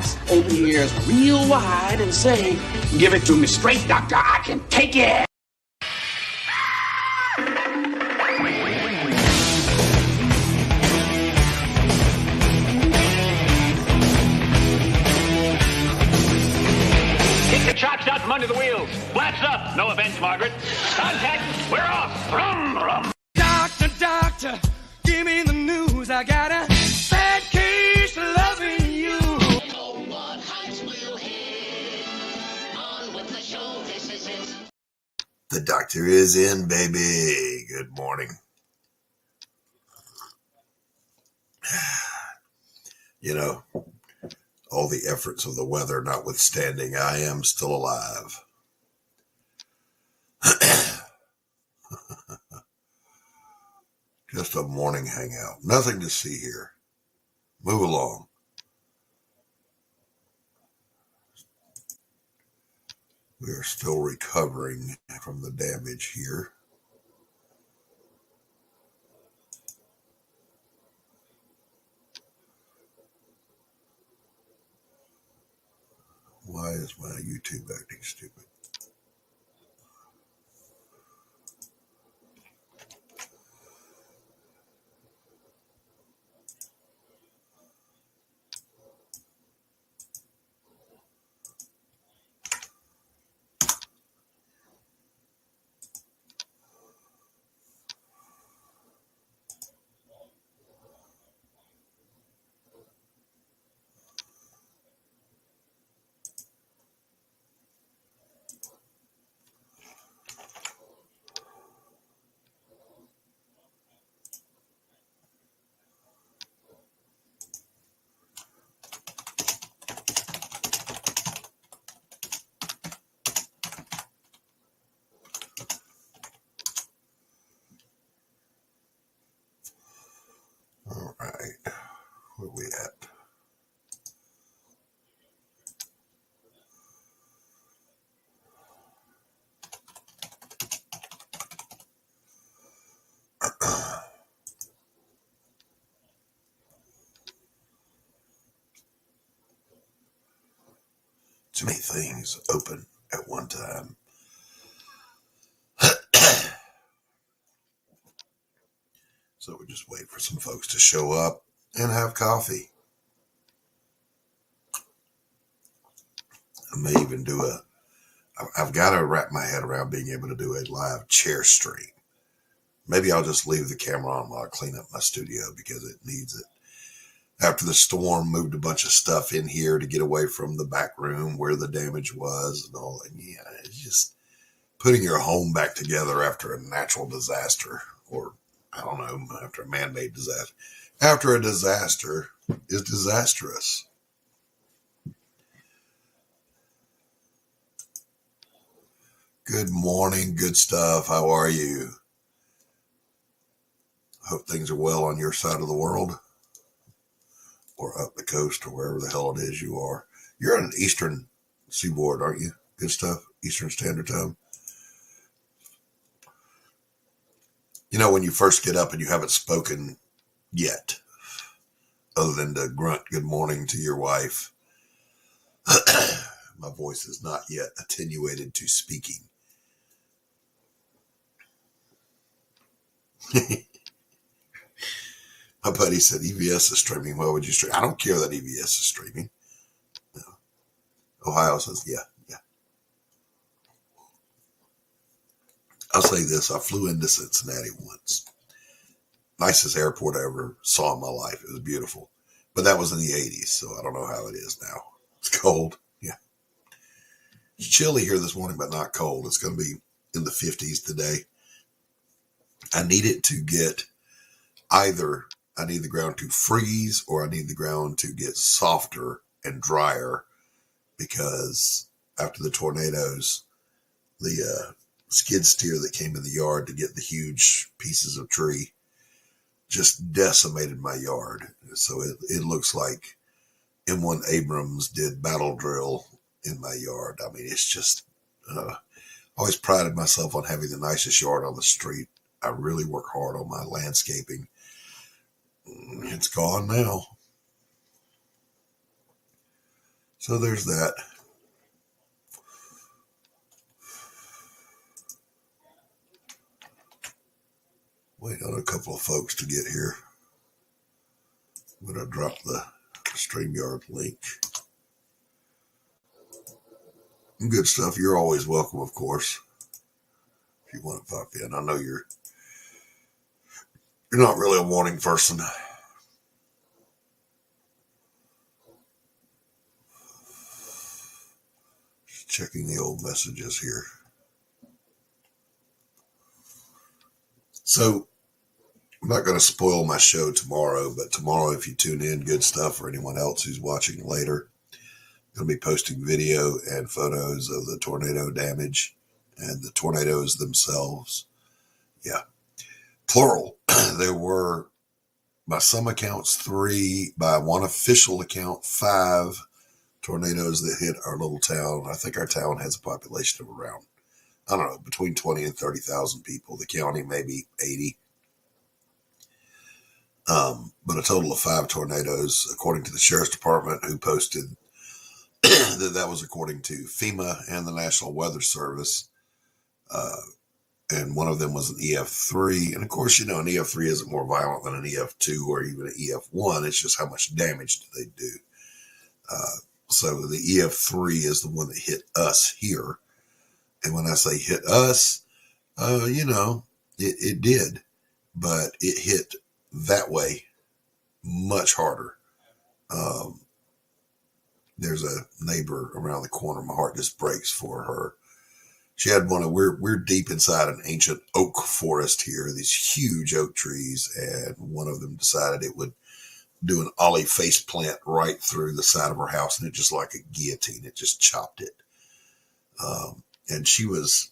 eyes, open your ears real wide and say, give it to me straight, doctor, I can take it. Kick the chocks out from under the wheels. Flaps up. No offense, Margaret. Contact. We're off. Rum, rum. Doctor, doctor, give me the news. I got a bad case of loving you. Oh, what heights will hit? On with the show, this is it. The doctor is in, baby. Good morning. You know, all the efforts of the weather notwithstanding, I am still alive. Just a morning hangout. Nothing to see here. Move along. We are still recovering from the damage here. Why is my YouTube acting stupid? All right, where we at? Too many things open at one time. So we just wait for some folks to show up and have coffee. I may even do I've got to wrap my head around being able to do a live chair stream. Maybe I'll just leave the camera on while I clean up my studio because it needs it. After the storm, moved a bunch of stuff in here to get away from the back room where the damage was and all that. Yeah, it's just putting your home back together after a natural disaster, or I don't know, after a man-made disaster. After a disaster is disastrous. Good morning, good stuff. How are you? Hope things are well on your side of the world, or up the coast, or wherever the hell it is you are. You're on the Eastern Seaboard, aren't you? Good stuff. Eastern Standard Time. You know, when you first get up and you haven't spoken yet, other than to grunt good morning to your wife, my voice is not yet attenuated to speaking. My buddy said EBS is streaming. Why would you stream? I don't care that EBS is streaming. No. Ohio says, yeah. I'll say this. I flew into Cincinnati once. Nicest airport I ever saw in my life. It was beautiful. But that was in the 80s, so I don't know how it is now. It's cold. Yeah. It's chilly here this morning, but not cold. It's going to be in the 50s today. I need it to get either, I need the ground to freeze or I need the ground to get softer and drier, because after the tornadoes, the skid steer that came in the yard to get the huge pieces of tree just decimated my yard. So it looks like M1 Abrams did battle drill in my yard. I mean, it's just, I always prided myself on having the nicest yard on the street. I really work hard on my landscaping. It's gone now. So there's that. Wait on a couple of folks to get here. I'm going to drop the StreamYard link. Good stuff. You're always welcome, of course, if you want to pop in. I know you're not really a morning person. Just checking the old messages here. So, I'm not going to spoil my show tomorrow, but tomorrow, if you tune in, good stuff for anyone else who's watching later. I'm going to be posting video and photos of the tornado damage and the tornadoes themselves. Yeah. Plural. There were, by some accounts, 3, by one official account, 5 tornadoes that hit our little town. I think our town has a population of around, I don't know, between 20 and 30,000 people. The county, maybe 80. But a total of 5 tornadoes, according to the Sheriff's Department, who posted that was according to FEMA and the National Weather Service. And one of them was an EF3. And of course, you know, an EF3 isn't more violent than an EF2 or even an EF1. It's just how much damage do they do. So the EF3 is the one that hit us here. And when I say hit us, you know, it did. But it hit that way much harder. There's a neighbor around the corner. My heart just breaks for her. She had one of, we're deep inside an ancient oak forest here, these huge oak trees, and one of them decided it would do an ollie face plant right through the side of her house, and it just like a guillotine, it just chopped it. And she was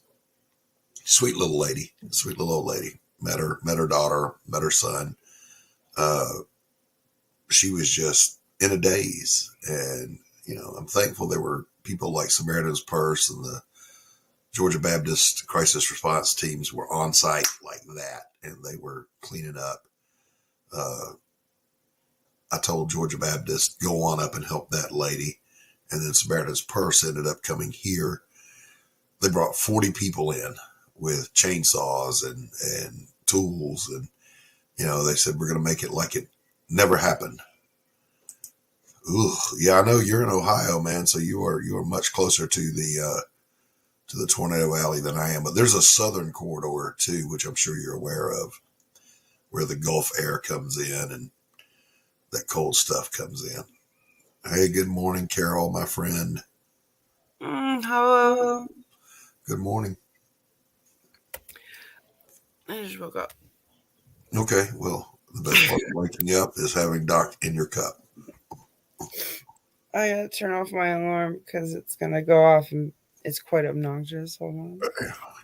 sweet little lady, sweet little old lady. Met her daughter, met her son. She was just in a daze, and you know, I'm thankful there were people like Samaritan's Purse and the Georgia Baptist crisis response teams were on site like that, and they were cleaning up. I told Georgia Baptist, go on up and help that lady. And then Samaritan's Purse ended up coming here. They brought 40 people in with chainsaws and tools. And, you know, they said, we're going to make it like it never happened. Ooh, yeah, I know you're in Ohio, man. So you are much closer to the tornado alley than I am. But there's a southern corridor too, which I'm sure you're aware of, where the Gulf air comes in and that cold stuff comes in. Hey, good morning, Carol, my friend. Hello. Good morning. I just woke up. Okay, well, the best part of waking you up is having Doc in your cup. I gotta turn off my alarm because it's gonna go off and it's quite obnoxious. Hold on.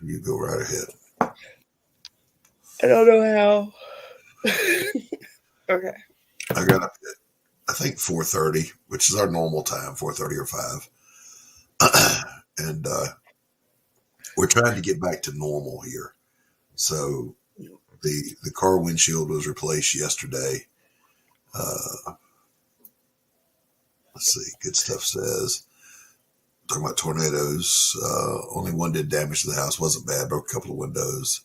You go right ahead. I don't know how. Okay. I got up at, I think 4:30, which is our normal time, 4:30 or 5. And we're trying to get back to normal here. So the car windshield was replaced yesterday. Let's see. Good Stuff says, talking about tornadoes, only one did damage to the house. Wasn't bad. Broke a couple of windows.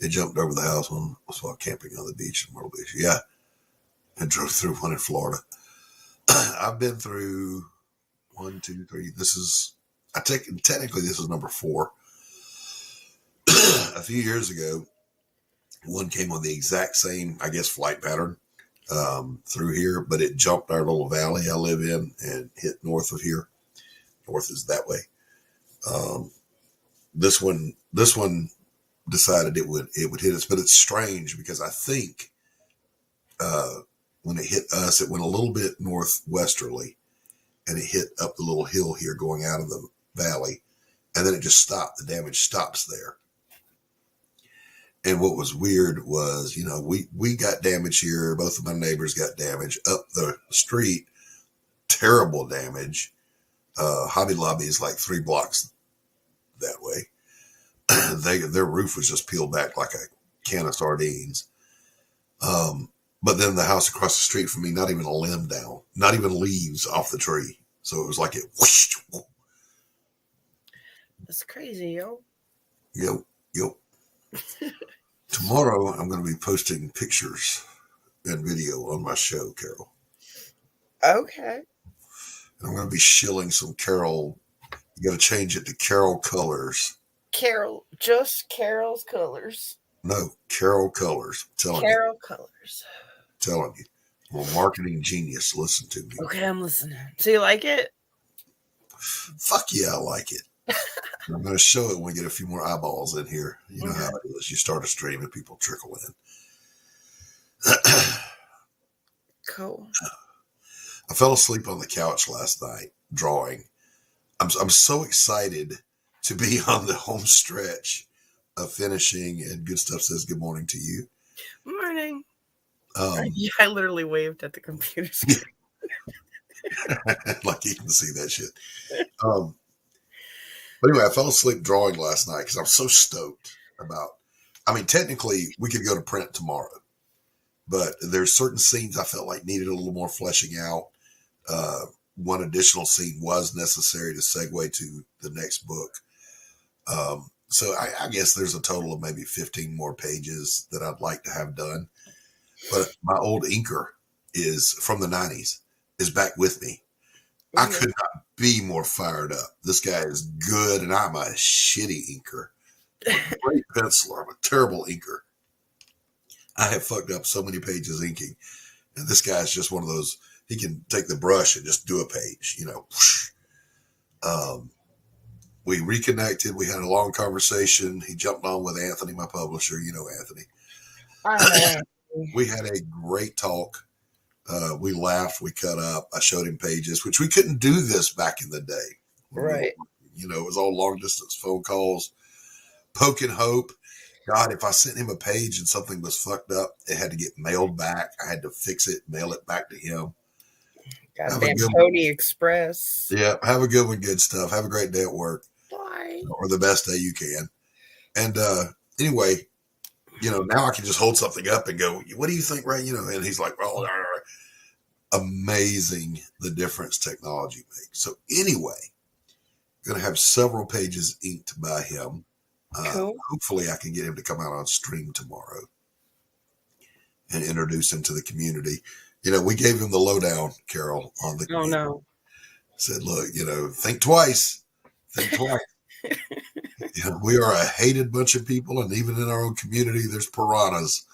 It jumped over the house when I was while camping on the beach in Myrtle Beach. Yeah. And drove through one in Florida. I've been through 1, 2, 3. Technically this is number 4. A few years ago, one came on the exact same, I guess, flight pattern through here, but it jumped our little valley I live in and hit north of here. North is that way. This one decided it would hit us, but it's strange because I think when it hit us, it went a little bit northwesterly, and it hit up the little hill here going out of the valley, and then it just stopped. The damage stops there. And what was weird was, you know, we got damage here. Both of my neighbors got damage up the street. Terrible damage. Hobby Lobby is like 3 blocks that way. Their roof was just peeled back like a can of sardines. But then the house across the street from me, not even a limb down, not even leaves off the tree. So it was like it whoosh, That's crazy, yo. Yo. Tomorrow I'm going to be posting pictures and video on my show, Carol. Okay. And I'm going to be shilling some Carol. You got to change it to Carol Colors. Just Carol's colors. No, Carol Colors. Carol colors. Telling you. I'm a marketing genius. Listen to me. Okay, I'm listening. So you like it? Fuck yeah, I like it. I'm going to show it when we get a few more eyeballs in here. You know how it is. You start a stream and people trickle in. Cool. I fell asleep on the couch last night drawing. I'm so excited to be on the home stretch of finishing, and Good Stuff says good morning to you. Morning. Yeah, I literally waved at the computer screen. Like you can see that shit. But anyway, I fell asleep drawing last night because I'm so stoked about. I mean, technically, we could go to print tomorrow, but there's certain scenes I felt like needed a little more fleshing out. One additional scene was necessary to segue to the next book. So I guess there's a total of maybe 15 more pages that I'd like to have done. But my old inker is from the 90s, is back with me. I could not be more fired up. This guy is good, and I'm a shitty inker. I'm a great penciler. I'm a terrible inker. I have fucked up so many pages inking, and this guy is just one of those. He can take the brush and just do a page, you know. We reconnected. We had a long conversation. He jumped on with Anthony, my publisher. You know Anthony. I know. We had a great talk. We laughed. We cut up. I showed him pages, which we couldn't do this back in the day. Right. You know, it was all long distance phone calls, poking hope. God, if I sent him a page and something was fucked up, it had to get mailed back. I had to fix it, mail it back to him. Goddamn Pony Express. Yeah. Have a good one. Good stuff. Have a great day at work. Bye. Or the best day you can. And anyway, you know, now I can just hold something up and go, what do you think, Ray? You know, and he's like, well, amazing the difference technology makes. So anyway, going to have several pages inked by him. Cool. Hopefully I can get him to come out on stream tomorrow and introduce him to the community. You know, we gave him the lowdown, Carol, on the community. Oh, no. Said, look, you know, think twice. Think twice. You know, we are a hated bunch of people, and even in our own community, there's piranhas.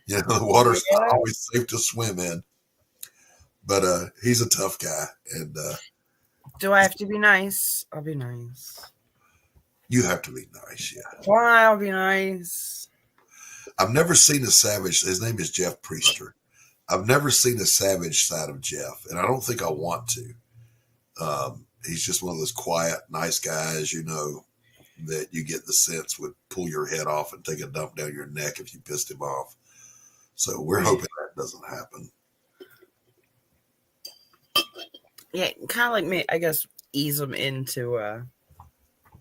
You know, the water's not always safe to swim in. But he's a tough guy. And do I have to be nice? I'll be nice. You have to be nice, yeah. Why? I'll be nice. I've never seen a savage. His name is Jeff Priester. I've never seen a savage side of Jeff, and I don't think I want to. He's just one of those quiet, nice guys, you know, that you get the sense would pull your head off and take a dump down your neck if you pissed him off. So we're hoping that doesn't happen. Yeah, kind of like me, I guess, ease them into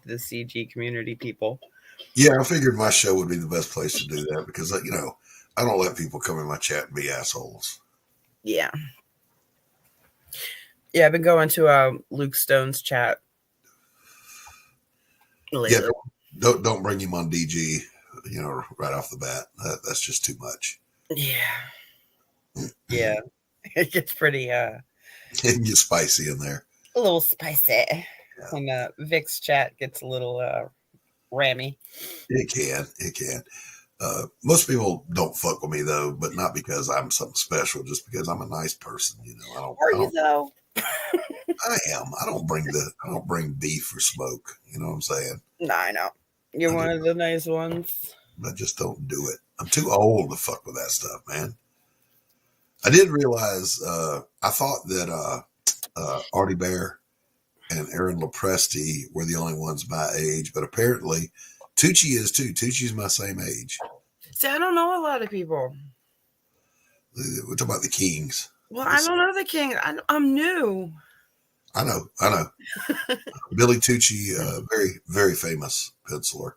the CG community people. Yeah, I figured my show would be the best place to do that because, you know, I don't let people come in my chat and be assholes. Yeah. Yeah, I've been going to Luke Stone's chat lately. Yeah, don't bring him on DG, you know, right off the bat. That's just too much. Yeah. Yeah. It gets pretty it can get spicy in there. A little spicy. Yeah. And Vic's chat gets a little rammy. It can. Most people don't fuck with me though, but not because I'm something special, just because I'm a nice person. You know, Are you though? I am. I don't bring beef or smoke. You know what I'm saying? No, I know. You're one of the nice ones. I just don't do it. I'm too old to fuck with that stuff, man. I did realize, I thought that Artie Bear and Aaron Lopresti were the only ones my age, but apparently Tucci is too. Tucci's my same age. See, I don't know a lot of people. We're talking about the Kings. Well, I don't know the King. I'm new. I know. Billy Tucci, very, very famous penciler.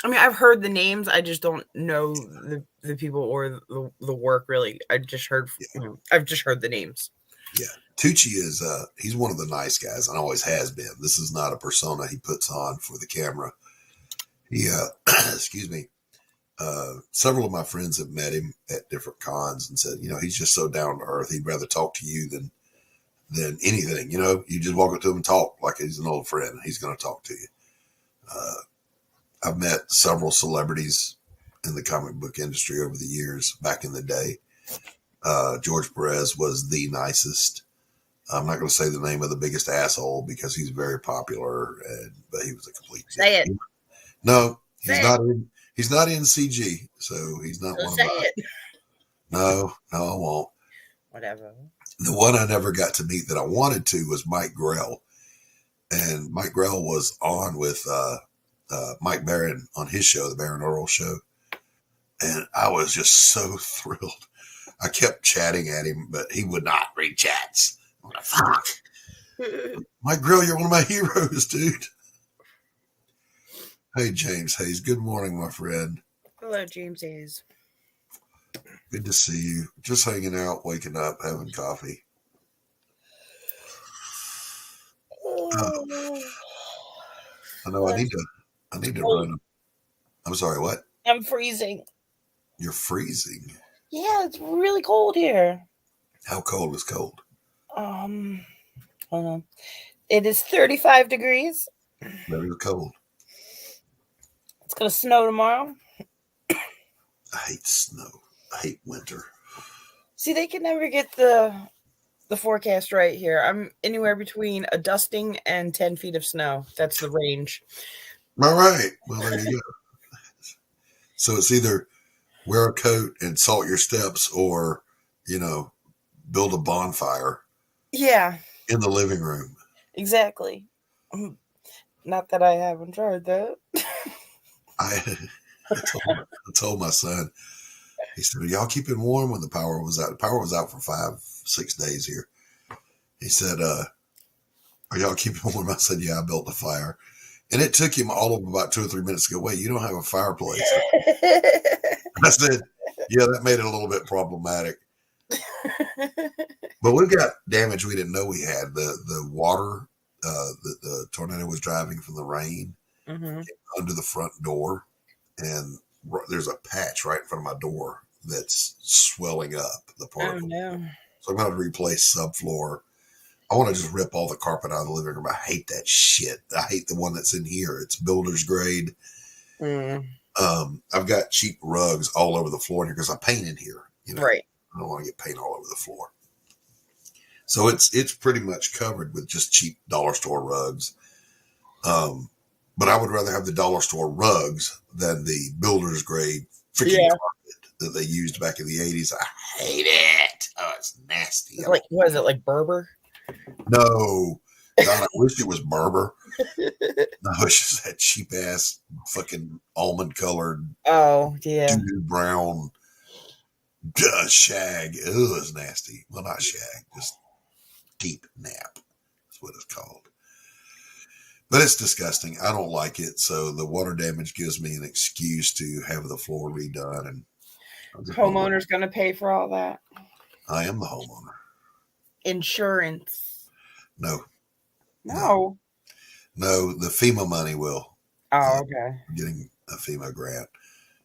I mean, I've heard the names. I just don't know the people or the work really. I just heard. Yeah. I've just heard the names. Yeah. Tucci is, he's one of the nice guys and always has been. This is not a persona he puts on for the camera. He, excuse me. Several of my friends have met him at different cons and said, he's just so down to earth. He'd rather talk to you than anything. You just walk up to him and talk like he's an old friend and he's going to talk to you. I've met several celebrities in the comic book industry over the years. Back in the day, George Perez was the nicest. I'm not going to say the name of the biggest asshole because he's very popular, but he was a complete. Say it. No, he's not in. He's not in CG, so he's not one of mine. No, I won't. Whatever. The one I never got to meet that I wanted to was Mike Grell, and Mike Grell was on with Mike Barron on his show, the Barron Earl Show, and I was just so thrilled. I kept chatting at him, but he would not read chats. I'm like, fuck. Mike Grell, you're one of my heroes, dude. Hey, James Hayes. Good morning, my friend. Hello, James Hayes. Good to see you. Just hanging out, waking up, having coffee. I know I need to run. I'm sorry, what? I'm freezing. You're freezing? Yeah, it's really cold here. How cold is cold? Hold on. It is 35 degrees. Very cold. It's going to snow tomorrow. I hate snow. I hate winter. See, they can never get the forecast right here. I'm anywhere between a dusting and 10 feet of snow. That's the range. All right. Well, there you go. So it's either wear a coat and salt your steps or, build a bonfire. Yeah. In the living room. Exactly. Not that I haven't tried that. I told my son, he said, "Are y'all keeping warm when the power was out?" The power was out for 5-6 days here. He said, "Are y'all keeping warm?" I said, "Yeah, I built a fire." And it took him all of about 2 or 3 minutes to go, "Wait, you don't have a fireplace?" I said, "Yeah, that made it a little bit problematic." But we've got damage we didn't know we had. The water, the tornado was driving from the rain under the front door. And there's a patch right in front of my door that's swelling up the particle. Oh, no. So I'm going to replace subfloor. I want to just rip all the carpet out of the living room. I hate that shit. I hate the one that's in here. It's builder's grade. I've got cheap rugs all over the floor in here because I paint in here. Right. I don't want to get paint all over the floor. So it's pretty much covered with just cheap dollar store rugs. But I would rather have the dollar store rugs than the builder's grade freaking carpet that they used back in the 80s. I hate it. Oh, it's nasty. What is it, like Berber? No. God, I wish it was Berber. No, it's just that cheap ass fucking almond colored. Oh, yeah. Brown shag. Ew, it's nasty. Well, not shag, just deep nap. That's what it's called. But it's disgusting. I don't like it. So the water damage gives me an excuse to have the floor redone. And homeowner's going to pay for all that. I am the homeowner. Insurance. No. No, the FEMA money will. Oh, okay. Getting a FEMA grant.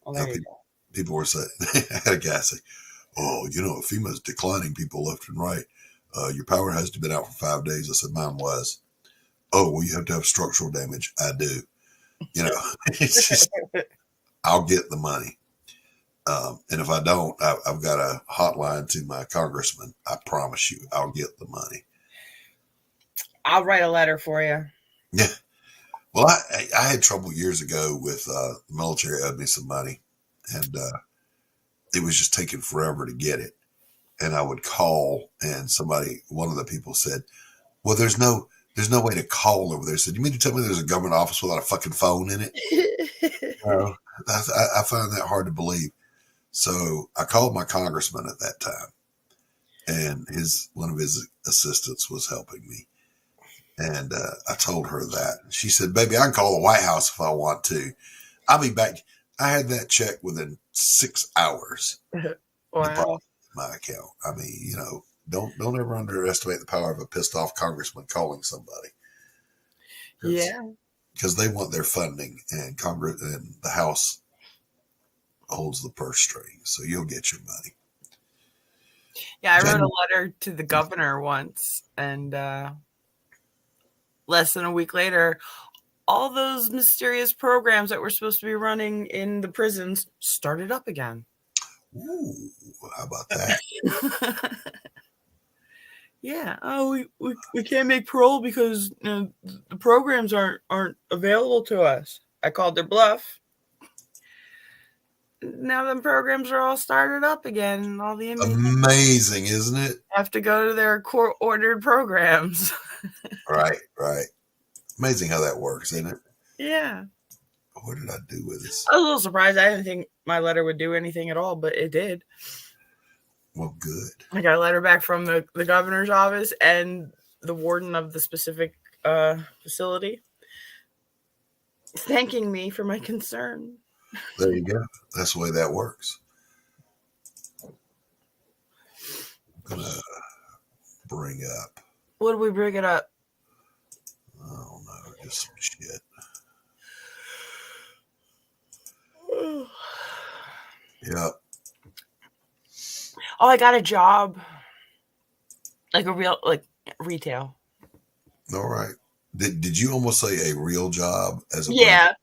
Well, there you go. People were saying, I had a guy say, "Oh, FEMA's declining people left and right. Your power has to have been out for 5 days." I said, "Mine was." "Oh, well, you have to have structural damage." I do. It's just, I'll get the money. And if I don't, I've got a hotline to my congressman. I promise you, I'll get the money. I'll write a letter for you. Yeah. Well, I had trouble years ago with the military owed me some money, and it was just taking forever to get it. And I would call, and one of the people said, "Well, there's no way to call over there." I said, "You mean to tell me there's a government office without a fucking phone in it?" I find that hard to believe. So I called my congressman at that time, and one of his assistants was helping me. And I told her that. She said, "Baby, I can call the White House if I want to. I'll be back." I had that check within 6 hours. Wow. My account. I mean, Don't ever underestimate the power of a pissed off congressman calling somebody. Yeah. Because they want their funding, and Congress and the House holds the purse strings, so you'll get your money. Yeah, I wrote a letter to the governor once, and less than a week later, all those mysterious programs that were supposed to be running in the prisons started up again. Ooh, how about that? Yeah. Oh, we can't make parole because the programs aren't available to us. I called their bluff. Now them programs are all started up again, and all the inmates Amazing, isn't it? have to go to their court-ordered programs. Right. Amazing how that works, isn't it? Yeah. What did I do with this? I was a little surprised. I didn't think my letter would do anything at all, but it did. Well, good. I got a letter back from the governor's office and the warden of the specific facility thanking me for my concern. There you go. That's the way that works. I'm gonna bring up. What did we bring it up? I don't know, just some shit. Yep. Oh, I got a job. Like a real, like retail. All right. Did you almost say a real job as a Yeah.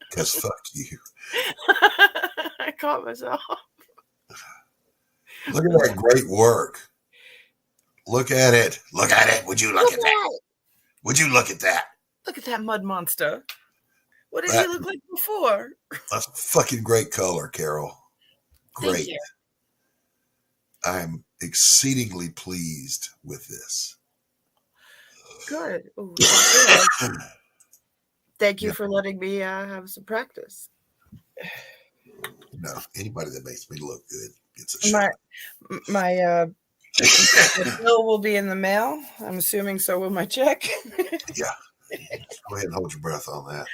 Because fuck you. I caught myself. Look at that great work. Look at it. Look at it. Would you look at that? Would you look at that? Look at that mud monster. What did he look like before? That's a fucking great color, Carol. Great. Thank you. I'm exceedingly pleased with this. Good. Ooh, good. Thank you for letting me have some practice. No, anybody that makes me look good gets a shot. My the bill will be in the mail. I'm assuming so will my check. Yeah. Go ahead and hold your breath on that.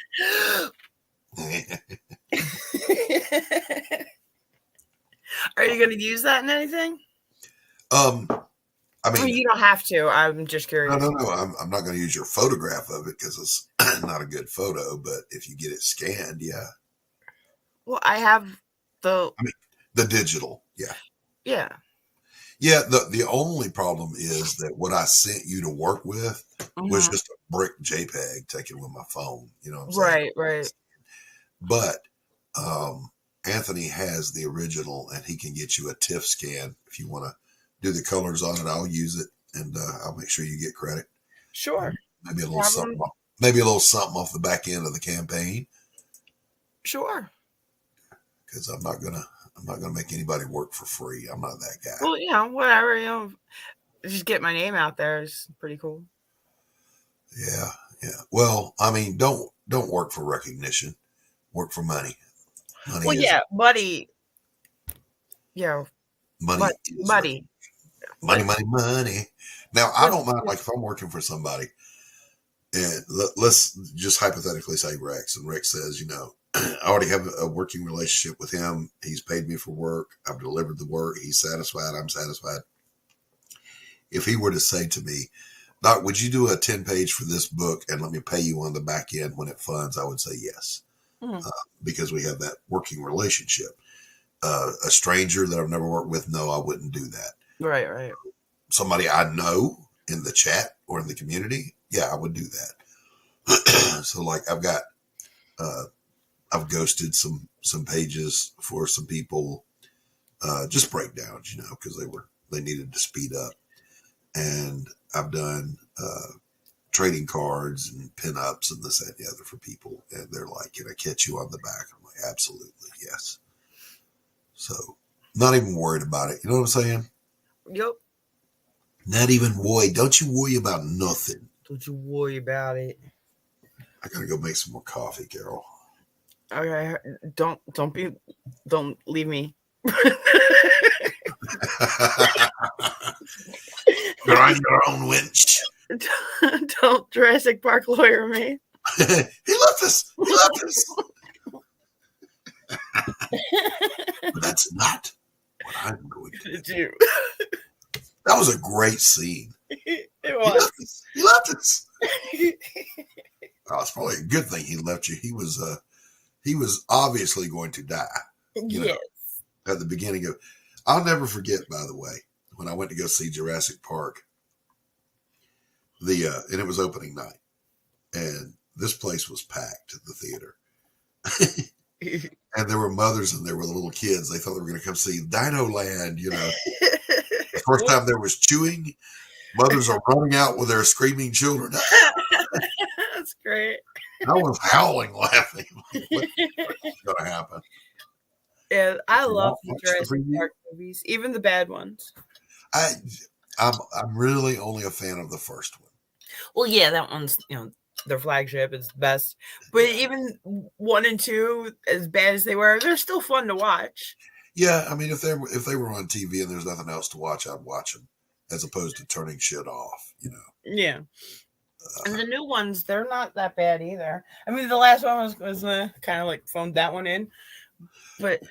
Are you going to use that in anything? I mean, you don't have to. I'm just curious. No. I'm not going to use your photograph of it because it's not a good photo. But if you get it scanned, yeah. Well, I have the digital, yeah. Yeah. Yeah, the only problem is that what I sent you to work with was just a brick JPEG taken with my phone. You know what I'm saying? Right. But Anthony has the original, and he can get you a TIFF scan if you want to do the colors on it. I'll use it, and I'll make sure you get credit. Sure. Maybe a little something. Maybe a little something off the back end of the campaign. Sure. Because I'm not gonna make anybody work for free. I'm not that guy. Well, yeah, whatever. Just get my name out there is pretty cool. Yeah. Well, I mean, don't work for recognition. Work for money. Money. Yeah. Money. Money. Now, I don't mind, like, if I'm working for somebody, and let's just hypothetically say Rex, and Rex says, I already have a working relationship with him. He's paid me for work. I've delivered the work. He's satisfied. I'm satisfied. If he were to say to me, Doc, would you do a 10-page for this book and let me pay you on the back end when it funds? I would say yes, because we have that working relationship. A stranger that I've never worked with, no, I wouldn't do that. Right. Somebody I know in the chat or in the community, yeah, I would do that. So, like, I've ghosted some pages for some people, just breakdowns, because they needed to speed up. And I've done trading cards and pinups and this, that, and the other for people. And they're like, can I catch you on the back? I'm like, absolutely, yes. So, not even worried about it. You know what I'm saying? Yep. Not even worried. Don't you worry about nothing. Don't you worry about it. I gotta go make some more coffee, Carol. Okay, don't leave me. You're on your own, winch. Don't Jurassic Park lawyer me. He left us. But that's not what I'm going to do. That was a great scene. It He was. left us. He left us. Oh, it's probably a good thing he left you. He was obviously going to die. You know, Yes. at the beginning of. I'll never forget, by the way, when I went to go see Jurassic Park. And it was opening night, and this place was packed at the theater. And there were mothers and there were little kids. They thought they were going to come see Dino Land. You know, the first time there was chewing. Mothers are running out with their screaming children. That's great. I was howling, laughing. What's going to happen? Yeah, I Did you love watch the the Jurassic preview? Park movies, even the bad ones. I'm really only a fan of the first one. Well, yeah, that one's their flagship is the best. But even 1 and 2, as bad as they were, they're still fun to watch. Yeah, I mean, if they were on TV and there's nothing else to watch, I'd watch them as opposed to turning shit off. You know. Yeah. And the new ones, they're not that bad either. I mean, the last one was kind of like phoned that one in, but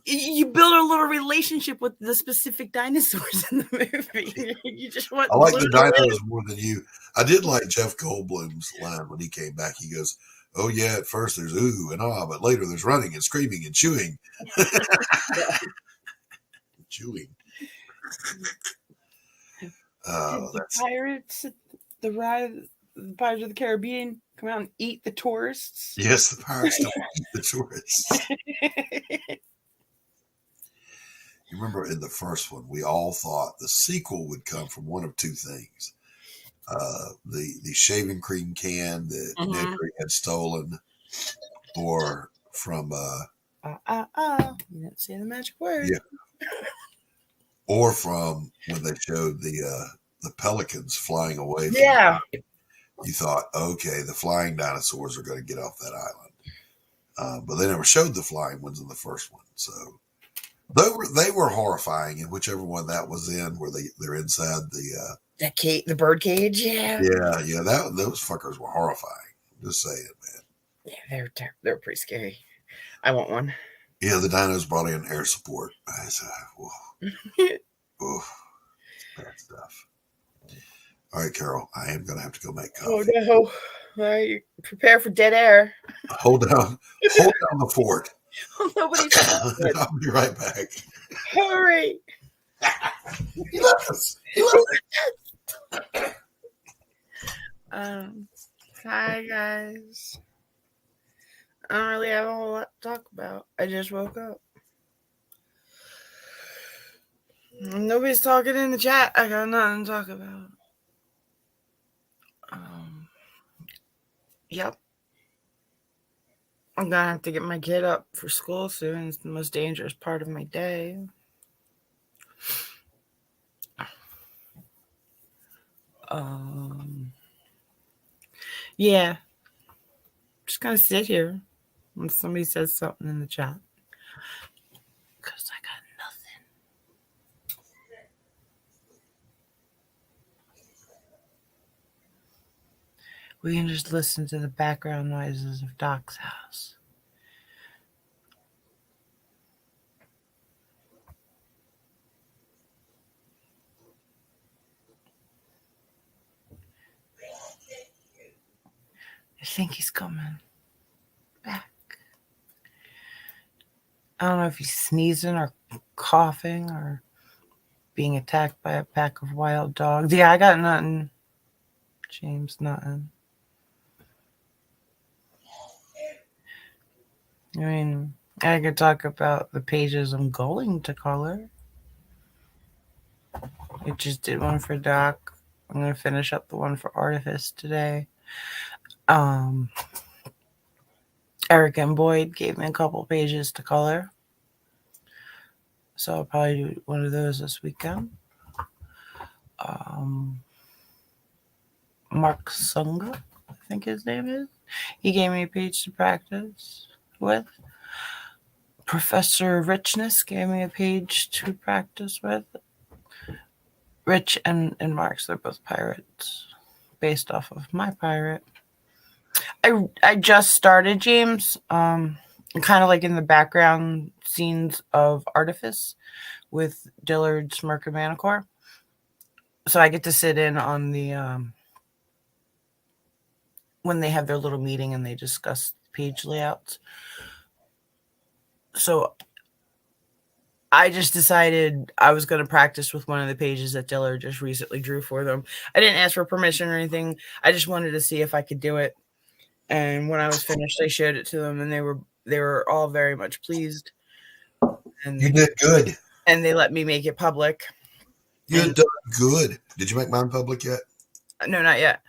you build a little relationship with the specific dinosaurs in the movie. You just want. I like the dinos more than you. I did like Jeff Goldblum's line when he came back. He goes, "Oh yeah, at first there's ooh and ah, but later there's running and screaming and chewing." Chewing. The Pirates, the Pirates of the Caribbean come out and eat the tourists. Yes, the pirates don't eat the tourists. You remember in the first one, we all thought the sequel would come from one of two things. The shaving cream can that Nedry had stolen, or from You didn't say the magic word. Yeah. Or from when they showed the pelicans flying away. Yeah. You thought, okay, the flying dinosaurs are going to get off that island, but they never showed the flying ones in the first one. So they were horrifying in whichever one that was in, where they're inside the bird cage. Yeah. Those fuckers were horrifying. Just saying, man. Yeah, they're pretty scary. I want one. Yeah, the dinos brought in air support. I said, whoa, bad stuff. All right, Carol, I am going to have to go make coffee. Oh no! All right, prepare for dead air. Hold down the fort. Nobody's. I'll be right back. Hurry! He left us. Hi guys. I don't really have a whole lot to talk about. I just woke up. Nobody's talking in the chat. I got nothing to talk about. Yep. I'm gonna have to get my kid up for school soon. It's the most dangerous part of my day. Yeah. Just gonna sit here when somebody says something in the chat. Because I got nothing. We can just listen to the background noises of Doc's house. I think he's coming back. I don't know if he's sneezing or coughing or being attacked by a pack of wild dogs. Yeah, I got nothing. James, nothing. I mean, I could talk about the pages I'm going to color. I just did one for Doc. I'm going to finish up the one for Artifice today. Eric and Boyd gave me a couple pages to color. So I'll probably do one of those this weekend. Mark Sunga, I think his name is. He gave me a page to practice with. Professor Richness gave me a page to practice with. Rich and Marks, they're both pirates, based off of my pirate. I just started, James, kind of like in the background scenes of Artifice with Dillard, Smirk, and Manicore. So I get to sit in on the when they have their little meeting and they discuss page layouts. So I just decided I was going to practice with one of the pages that Diller just recently drew for them. I didn't ask for permission or anything. I just wanted to see if I could do it. And when I was finished, I showed it to them, and they were all very much pleased. And You did good. And they let me make it public. You done good. Did you make mine public yet? No, not yet.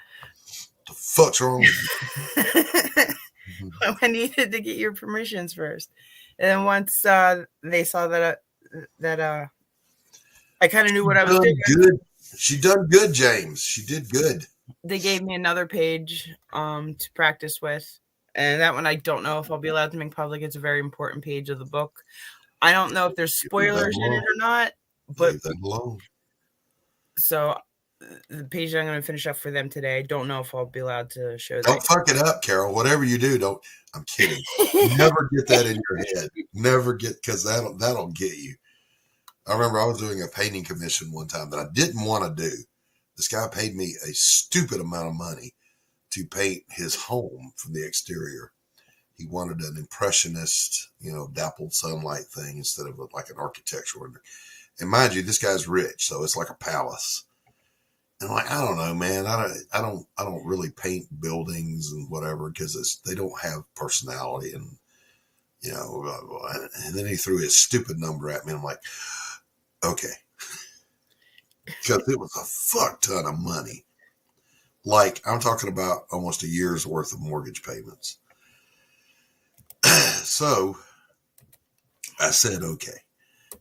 The fuck's wrong with you? I needed to get your permissions first. And then once they saw that I kind of knew what I was doing. Good. She done good, James. She did good. They gave me another page to practice with. And that one I don't know if I'll be allowed to make public. It's a very important page of the book. I don't know if there's spoilers in it or not. But leave that alone. So the page that I'm going to finish up for them today, I don't know if I'll be allowed to show that. Don't fuck it up, Carol. Whatever you do, don't. I'm kidding. Never get that in your head. Never get, because that'll get you. I remember I was doing a painting commission one time that I didn't want to do. This guy paid me a stupid amount of money to paint his home from the exterior. He wanted an impressionist, dappled sunlight thing instead of like an architectural. And mind you, this guy's rich, so it's like a palace. And I'm like, I don't know, man. I don't really paint buildings and whatever because they don't have personality, and And then he threw his stupid number at me. And I'm like, okay, because it was a fuck ton of money. Like I'm talking about almost a year's worth of mortgage payments. So I said, okay,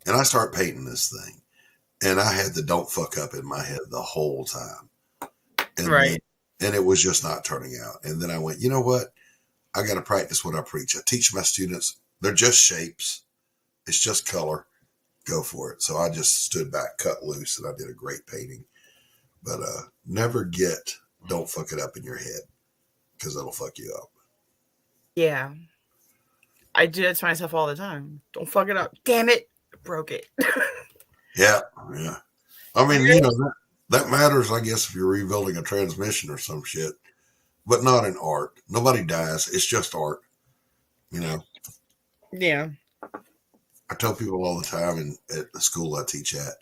and I start painting this thing. And I had the don't fuck up in my head the whole time. And right. And it was just not turning out. And then I went, you know what? I got to practice what I preach. I teach my students, they're just shapes. It's just color. Go for it. So I just stood back, cut loose, and I did a great painting. But never get don't fuck it up in your head because that'll fuck you up. Yeah. I do that to myself all the time. Don't fuck it up. Damn it. I broke it. Yeah. I mean, that matters, I guess, if you're rebuilding a transmission or some shit, but not in art. Nobody dies. It's just art, Yeah. I tell people all the time at the school I teach at,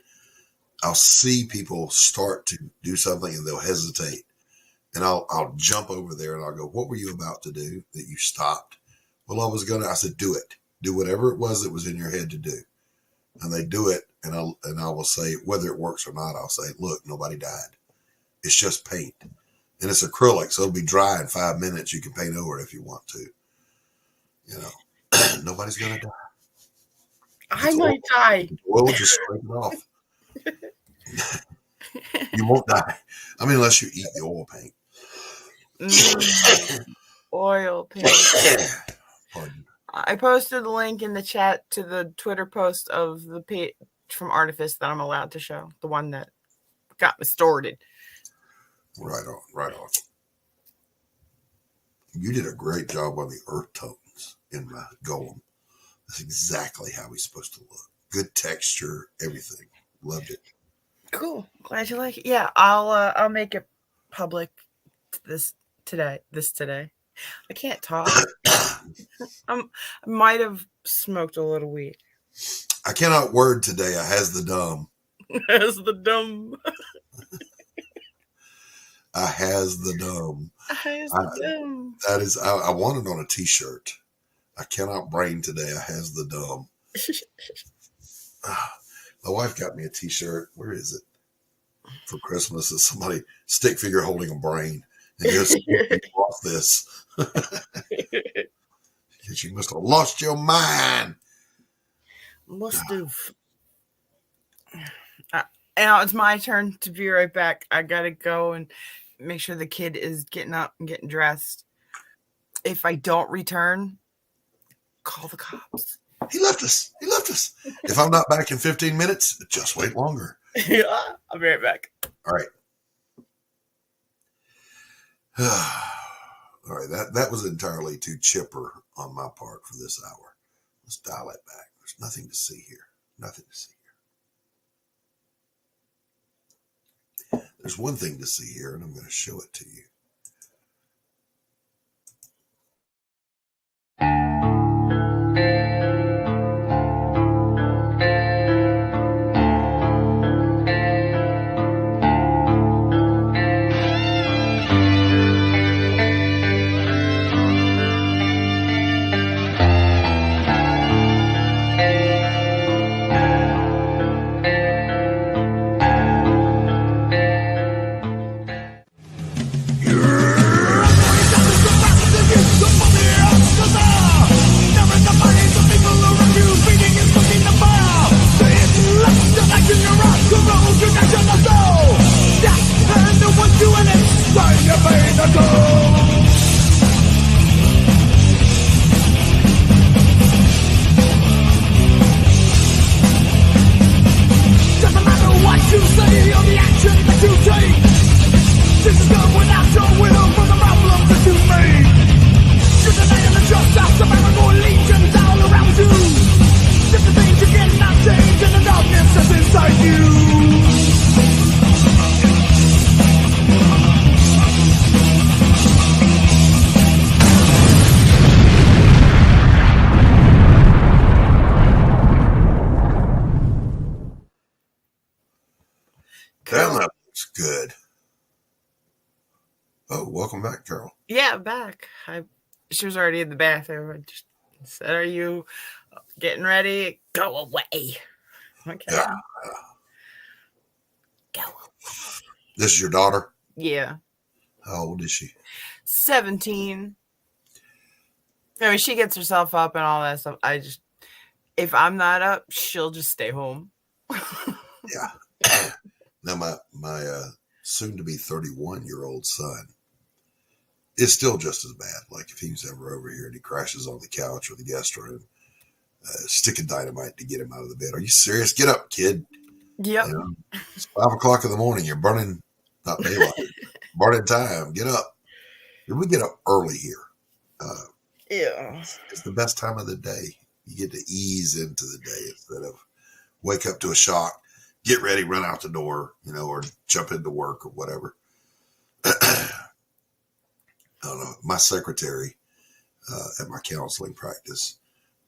I'll see people start to do something and they'll hesitate. And I'll jump over there and I'll go, what were you about to do that you stopped? Well, I said, do it. Do whatever it was that was in your head to do. And they do it. And I will say, whether it works or not, I'll say, look, nobody died. It's just paint. And it's acrylic, so it'll be dry in 5 minutes. You can paint over it if you want to. Nobody's going to die. I might die. Oil will just scrape it off. You won't die. I mean, unless you eat the oil paint. Oil paint. Pardon. I posted a link in the chat to the Twitter post of the page from Artifice that I'm allowed to show. The one that got distorted. Right on. You did a great job on the earth tones in my golem. That's exactly how he's supposed to look. Good texture, everything. Loved it. Cool. Glad you like it. Yeah, I'll make it public this today. I can't talk. I might have smoked a little weed. I cannot word today. I has the dumb. Has the dumb. I has the dumb. Has the dumb. That is, I want it on a t-shirt. I cannot brain today. I has the dumb. My wife got me a t-shirt. Where is it? For Christmas. It's somebody stick figure holding a brain. And just lost this. You must have lost your mind. Must have. Now it's my turn to be right back. I gotta go and make sure the kid is getting up and getting dressed. If I don't return, call the cops. He left us. If I'm not back in 15 minutes, just wait longer. Yeah, I'll be right back. All right. All right. That was entirely too chipper on my part for this hour. Let's dial it back. There's nothing to see here. There's one thing to see here, and I'm going to show it to you. Damn, that looks good. Oh, welcome back, Carol. Yeah, back. She was already in the bathroom. I just said, "Are you getting ready? Go away." Okay. Yeah. Go. This is your daughter? Yeah. How old is she? 17. I mean, she gets herself up and all that stuff. If I'm not up, she'll just stay home. Yeah. Now, my soon-to-be 31-year-old son is still just as bad. Like, if he was ever over here and he crashes on the couch or the guest room, sticking dynamite to get him out of the bed. Are you serious? Get up, kid. Yep. You know, it's 5 o'clock in the morning. You're burning, not daylight, burning time. Get up. We get up early here. Yeah. It's the best time of the day. You get to ease into the day instead of wake up to a shock, get ready, run out the door, you know, or jump into work or whatever. I don't know. My secretary at my counseling practice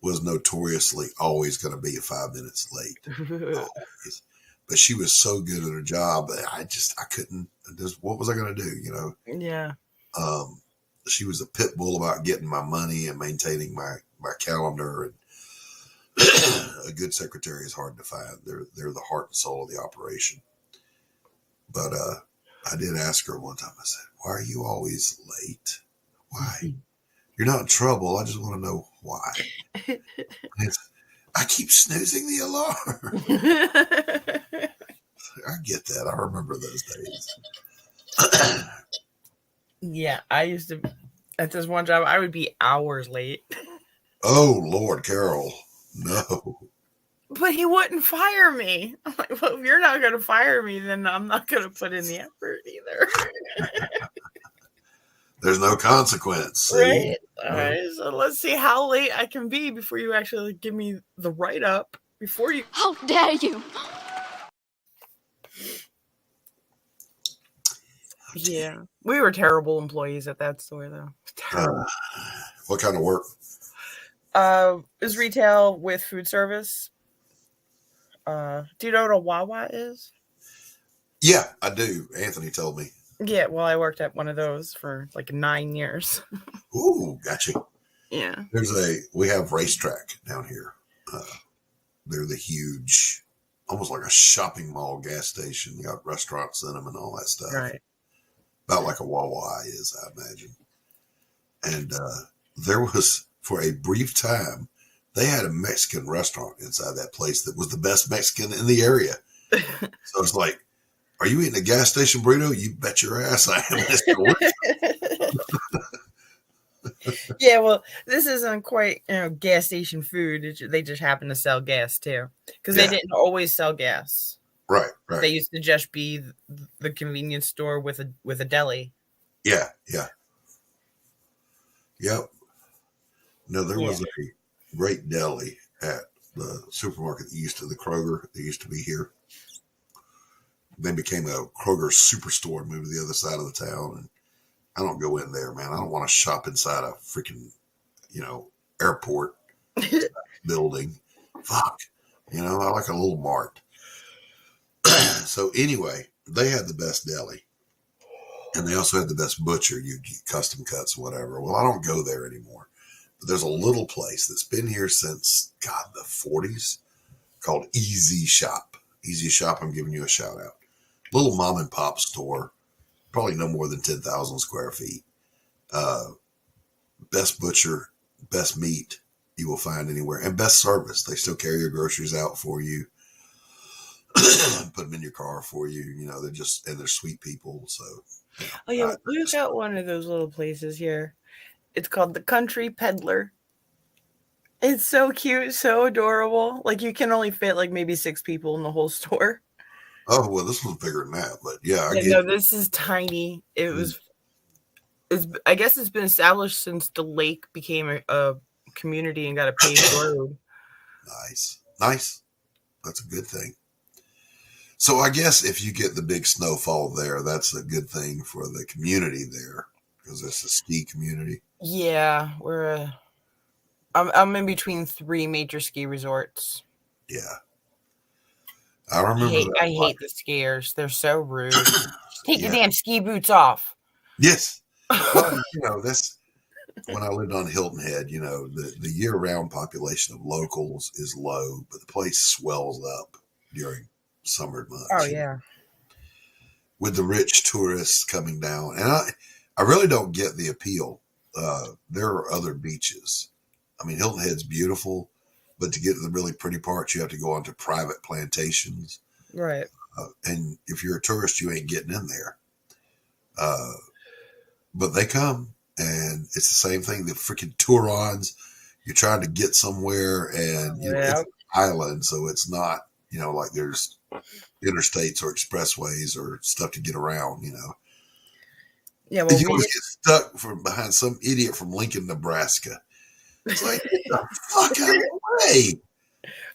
was notoriously always going to be 5 minutes late. Always. But she was so good at her job that I couldn't. What was I going to do? You know? Yeah. She was a pit bull about getting my money and maintaining my calendar. And a good secretary is hard to find. They're the heart and soul of the operation. But I did ask her one time. I said, "Why are you always late? Why? You're not in trouble. I just want to know why." I keep snoozing the alarm. I get that. I remember those days. Yeah, I used to, at this one job, I would be hours late. Oh, Lord, Carol. No. But he wouldn't fire me. I'm like, well, if you're not going to fire me, then I'm not going to put in the effort either. There's no consequence. See? Right. All right. So let's see how late I can be before you actually give me the write-up. Before you. How dare you? Yeah. We were terrible employees at that store, though. Terrible. What kind of work? It was retail with food service. Do you know what a Wawa is? Yeah, I do. Anthony told me. Yeah, well, I worked at one of those for like 9 years. Ooh, gotcha. Yeah. We have Racetrack down here. They're the huge, almost like a shopping mall gas station. You got restaurants in them and all that stuff. Right. About like a Wawa is, I imagine. And there was, for a brief time, they had a Mexican restaurant inside that place that was the best Mexican in the area. So it's like, are you eating a gas station burrito? You bet your ass I am. Yeah, well, this isn't quite, gas station food. They just happen to sell gas too, because they didn't always sell gas. Right. They used to just be the convenience store with a deli. Yeah. Yep. No, there was a great deli at the supermarket the Kroger that used to be here. they became a Kroger superstore and moved to the other side of the town. And I don't go in there, man. I don't want to shop inside a freaking, airport building. Fuck. I like a little mart. So anyway, they had the best deli. And they also had the best butcher. You get custom cuts or whatever. Well, I don't go there anymore. But there's a little place that's been here since, God, the 40s called Easy Shop. Easy Shop, I'm giving you a shout out. Little mom and pop store. Probably no more than 10,000 square feet. Best butcher, best meat you will find anywhere. And best service. They still carry your groceries out for you. Put them in your car for you. They're sweet people. So. Oh yeah, we've got one of those little places here. It's called the Country Peddler. It's so cute, so adorable. Like you can only fit like maybe 6 people in the whole store. Oh well, this one's bigger than that, but yeah. This is tiny. I guess it's been established since the lake became a community and got a paved road. Nice. That's a good thing. So I guess if you get the big snowfall there, that's a good thing for the community there because it's a ski community. Yeah, I'm in between 3 major ski resorts. Yeah, I remember. I hate the skiers. They're so rude. Take your damn ski boots off. Yes. Well, that's when I lived on Hilton Head. The year-round population of locals is low, but the place swells up during summer months. Oh yeah. With the rich tourists coming down. And I really don't get the appeal. There are other beaches. I mean, Hilton Head's beautiful, but to get to the really pretty parts, you have to go onto private plantations. Right. And if you're a tourist, you ain't getting in there. But they come and it's the same thing. The freaking Turons, you're trying to get somewhere and it's an island. So it's not, like there's interstates or expressways or stuff to get around, Yeah, well, you always get stuck behind some idiot from Lincoln, Nebraska. It's like, get the fuck out of the way.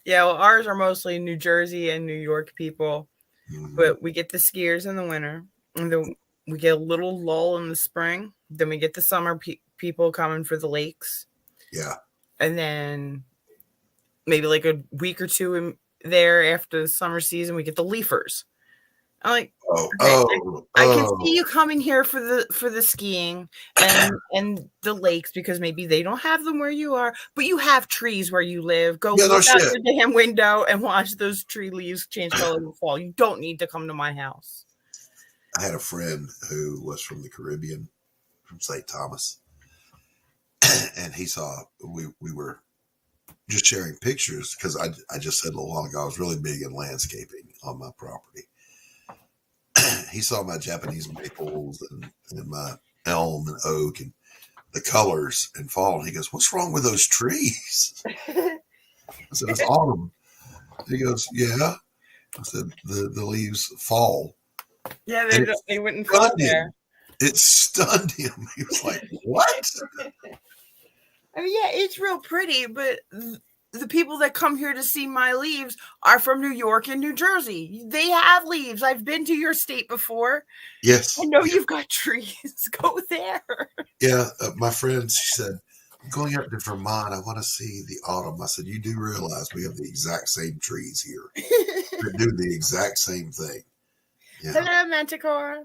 Yeah, well, ours are mostly New Jersey and New York people, but we get the skiers in the winter, and then we get a little lull in the spring. Then we get the summer people coming for the lakes. Yeah, and then maybe like a week or two there after the summer season, we get the leafers. I'm like, I can see you coming here for the skiing and the lakes because maybe they don't have them where you are, but you have trees where you live. Go look out your damn window and watch those tree leaves change color in the fall. You don't need to come to my house. I had a friend who was from the Caribbean, from St. Thomas, and he saw we were just sharing pictures because I just said a little while ago I was really big in landscaping on my property. He saw my Japanese maples and my elm and oak and the colors in fall. And he goes, "What's wrong with those trees?" I said, "It's autumn." He goes, "Yeah." I said, the leaves fall. Yeah, they wouldn't fall there. It stunned him. He was like, "What?" I mean, yeah, it's real pretty, but the people that come here to see my leaves are from New York and New Jersey. They have leaves. I've been to your state before. Yes. I know you've got trees. Go there. Yeah. My friend, she said, "I'm going up to Vermont. I want to see the autumn." I said, "You do realize we have the exact same trees here. We do the exact same thing." Yeah. Hello, Manticore.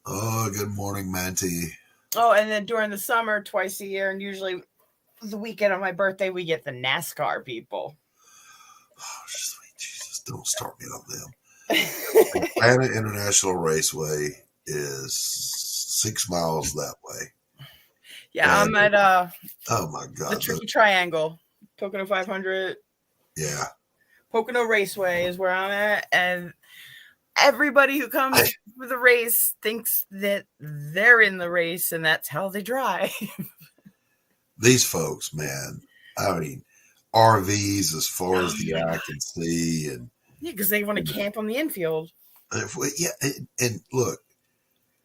Oh, good morning, Manti. Oh, and then during the summer, twice a year, and usually the weekend of my birthday, we get the NASCAR people. Oh, sweet Jesus. Don't start me on them. Atlanta International Raceway is 6 miles that way. Yeah, and I'm at oh my God, the Tricky Triangle, Pocono 500. Yeah. Pocono Raceway is where I'm at, and everybody who comes for the race thinks that they're in the race, and that's how they drive. These folks, man, I mean, RVs as far as the eye can see. And yeah, because they want to camp on the infield. And look,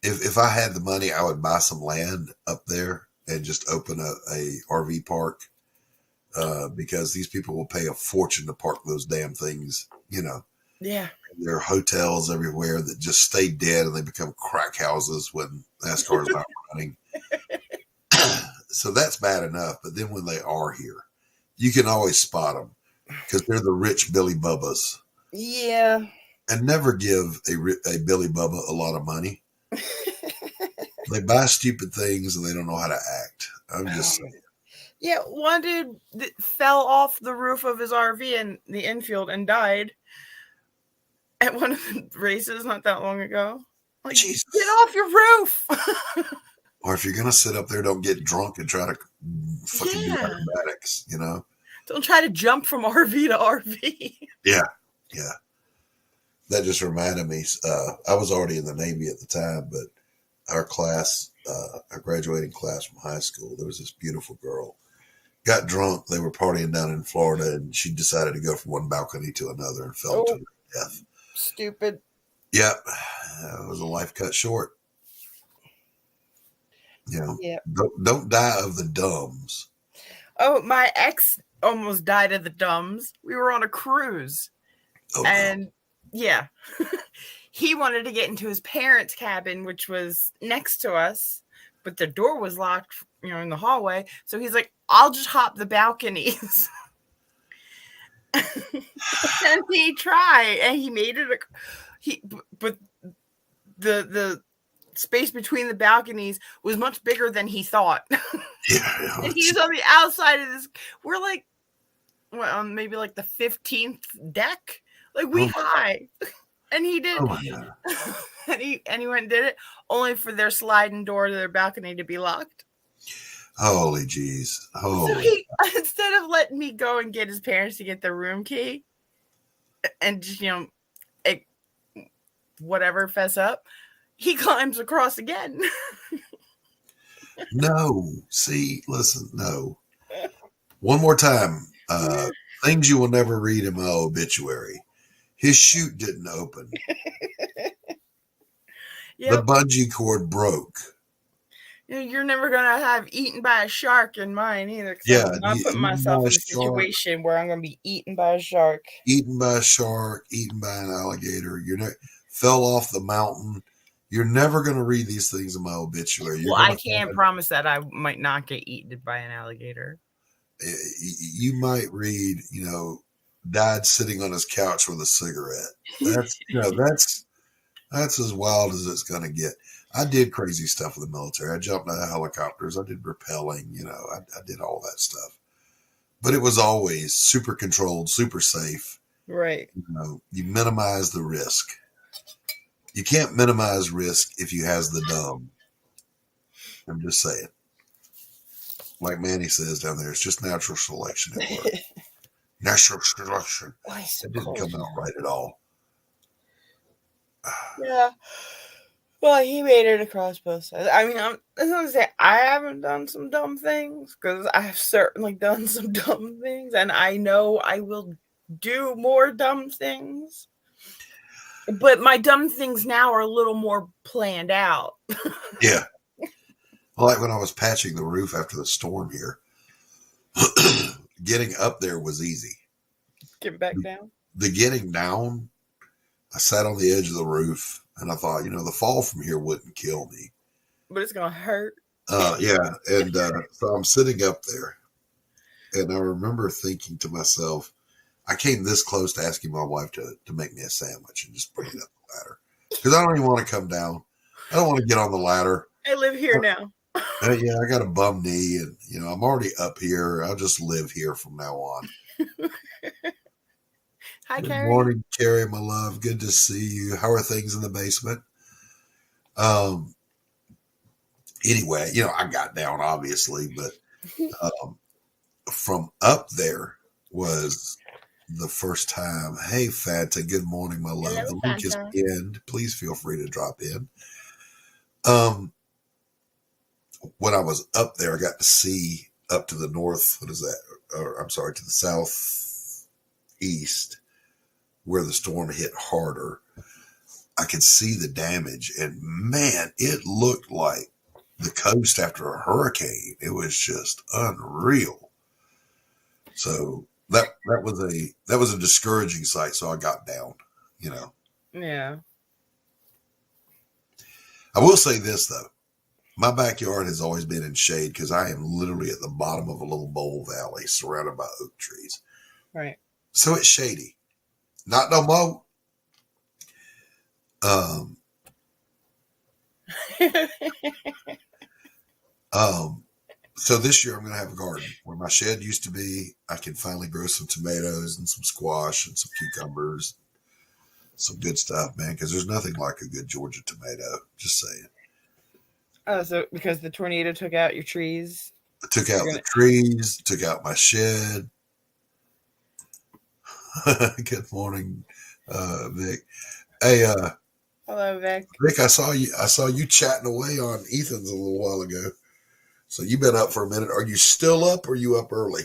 if I had the money, I would buy some land up there and just open a RV park because these people will pay a fortune to park those damn things, Yeah. there are hotels everywhere that just stay dead and they become crack houses when NASCAR is not running. So that's bad enough. But then when they are here, you can always spot them because they're the rich Billy Bubbas. Yeah. And never give a Billy Bubba a lot of money. They buy stupid things and they don't know how to act. I'm just saying. Yeah, one dude fell off the roof of his RV in the infield and died at one of the races not that long ago. Like, Jesus. Get off your roof! Or if you're going to sit up there, don't get drunk and try to fucking do acrobatics, you know? Don't try to jump from RV to RV. Yeah. That just reminded me. I was already in the Navy at the time, but our class, our graduating class from high school, there was this beautiful girl. Got drunk. They were partying down in Florida, and she decided to go from one balcony to another and fell to her death. Stupid. Yep. It was a life cut short. You know, don't die of the dumbs. Oh, my ex almost died of the dumbs. We were on a cruise. Oh, and yeah, he wanted to get into his parents' cabin, which was next to us, but the door was locked, in the hallway. So he's like, I'll just hop the balconies. And he tried, and he made it. But the space between the balconies was much bigger than he thought. Yeah. And he's on the outside of this. We're like, maybe like the 15th deck. Like we high. And he did. Oh my God. and he went and did it only for their sliding door to their balcony to be locked. Holy jeez. So he, instead of letting me go and get his parents to get the room key and just, whatever, fess up, he climbs across again. No. See, listen, no. One more time. Things you will never read in my obituary. His chute didn't open. Yep. The bungee cord broke. You're never gonna have eaten by a shark in mine either. Yeah, I'm not putting myself in a situation where I'm gonna be eaten by a shark. Eaten by a shark, eaten by an alligator. Fell off the mountain. You're never gonna read these things in my obituary. I can't promise that I might not get eaten by an alligator. You might read, died sitting on his couch with a cigarette. That's as wild as it's gonna get. I did crazy stuff with the military. I jumped out of helicopters. I did rappelling. I did all that stuff. But it was always super controlled, super safe. Right. You minimize the risk. You can't minimize risk if you has the dumb. I'm just saying. Like Manny says down there, it's just natural selection at work. Natural selection. It didn't come out right at all. Yeah. Well, he made it across both sides. I mean, I'm going to say I haven't done some dumb things because I have certainly done some dumb things, and I know I will do more dumb things. But my dumb things now are a little more planned out. Yeah. Like when I was patching the roof after the storm here, getting up there was easy. Get back down? The getting down, I sat on the edge of the roof. And I thought, the fall from here wouldn't kill me. But it's going to hurt. Yeah. And so I'm sitting up there. And I remember thinking to myself, I came this close to asking my wife to make me a sandwich and just bring it up the ladder. Because I don't even want to come down. I don't want to get on the ladder. I live here now. Yeah, I got a bum knee. And, I'm already up here. I'll just live here from now on. Hi, Good Carrie. morning, Carrie, my love. Good to see you. How are things in the basement? Anyway, I got down, obviously, but from up there was the first time. Hey, Fanta, good morning, my love. Hello, the link is Fanta. pinned. Please feel free to drop in. When I was up there, I got to see up to the north, to the southeast, where the storm hit harder. I could see the damage, and man, it looked like the coast after a hurricane. It was just unreal. So that was a discouraging sight. So I got down, Yeah. I will say this though. My backyard has always been in shade because I am literally at the bottom of a little bowl valley surrounded by oak trees. Right. So it's shady. Not no more. So this year I'm going to have a garden where my shed used to be. I can finally grow some tomatoes and some squash and some cucumbers, some good stuff, man. Because there's nothing like a good Georgia tomato. Just saying. Oh, so because the tornado took out your trees? I took out the trees, took out my shed. Good morning, Vic. Hey, hello, Vic. Vic, I saw you chatting away on Ethan's a little while ago. So you've been up for a minute. Are you still up or are you up early?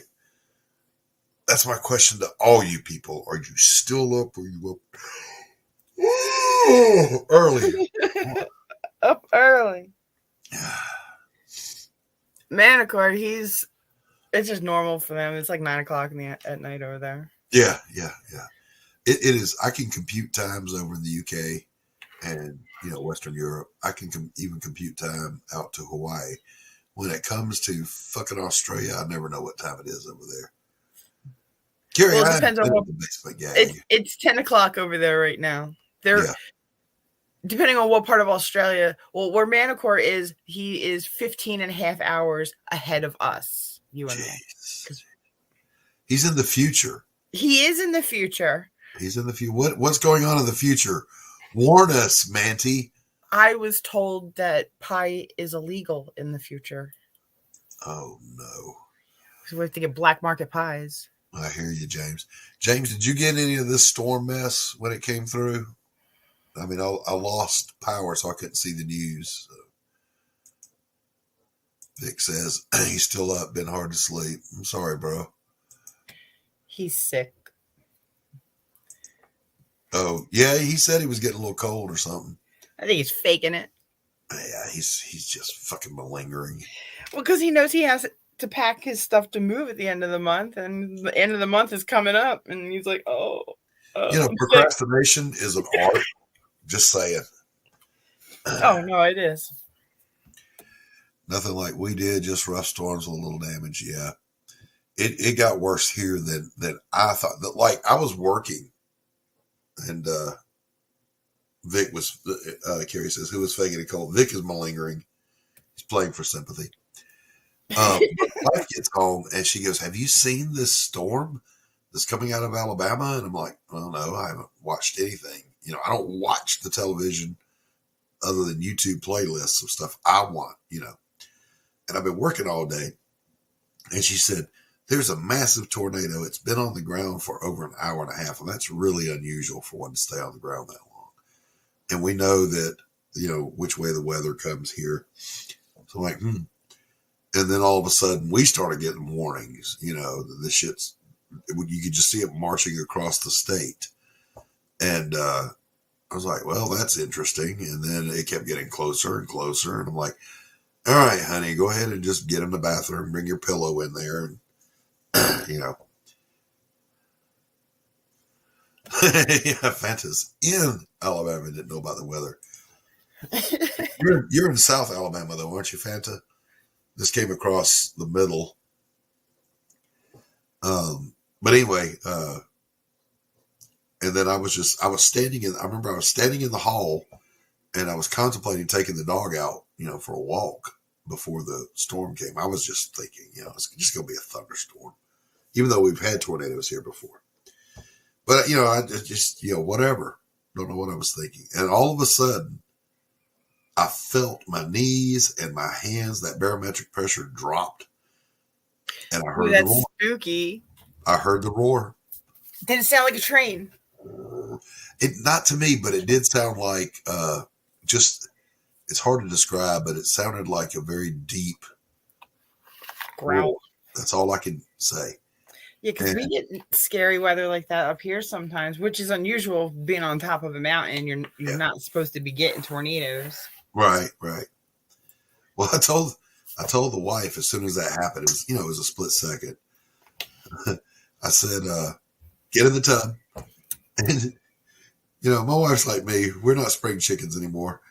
That's my question to all you people. Are you still up or are you up early? Up early. Manicord, it's just normal for them. It's like 9 o'clock at night over there. Yeah. It is. I can compute times over in the UK and, Western Europe. I can even compute time out to Hawaii. When it comes to fucking Australia, I never know what time it is over there. Carrie, well, it depends on what the basement gang. It's 10 o'clock over there right now. Depending on what part of Australia. Well, where Manicord is, he is 15 and a half hours ahead of us. You and me. He's in the future. He is in the future. He's in the future. What's going on in the future? Warn us, Manty. I was told that pie is illegal in the future. Oh, no. So we have to get black market pies. I hear you, James. James, did you get any of this storm mess when it came through? I mean, I lost power, so I couldn't see the news. So. Vic says he's still up, been hard to sleep. I'm sorry, bro. He's sick. Oh, yeah, he said he was getting a little cold or something. I think he's faking it. Yeah, he's just fucking malingering. Well, because he knows he has to pack his stuff to move at the end of the month, and the end of the month is coming up, and he's like, procrastination is an art. Just saying. Oh, no, it is. Nothing like we did, just rough storms with a little damage. Yeah. It got worse here than I thought. That, like, I was working, and Vic was, Carrie says, who was faking a cold? Vic is malingering. He's playing for sympathy. My wife gets home, and she goes, have you seen this storm that's coming out of Alabama? And I'm like, well, no, I haven't watched anything. I don't watch the television other than YouTube playlists of stuff I want, And I've been working all day. And she said, there's a massive tornado. It's been on the ground for over an hour and a half. And that's really unusual for one to stay on the ground that long. And we know that, which way the weather comes here. So I'm like, And then all of a sudden we started getting warnings, the shit's, you could just see it marching across the state. And I was like, well, that's interesting. And then it kept getting closer and closer. And I'm like, all right, honey, go ahead and just get in the bathroom, bring your pillow in there. And, yeah, Fanta's in Alabama. Didn't know about the weather. You're in South Alabama, though, aren't you, Fanta? This came across the middle. But anyway, and then I was standing I remember I was standing in the hall and I was contemplating taking the dog out, for a walk before the storm came. I was just thinking, it's just going to be a thunderstorm, even though we've had tornadoes here before. But, I just, whatever. Don't know what I was thinking. And all of a sudden, I felt my knees and my hands, that barometric pressure dropped. And I heard the roar. Spooky. I heard the roar. Did it sound like a train? Not to me, but it did sound like it's hard to describe, but it sounded like a very deep growl. Roar. That's all I can say. Yeah, because we get scary weather like that up here sometimes, which is unusual being on top of a mountain. You're not supposed to be getting tornadoes. Right. Well, I told the wife as soon as that happened, it was a split second. I said, get in the tub. You know, my wife's like me. We're not spring chickens anymore.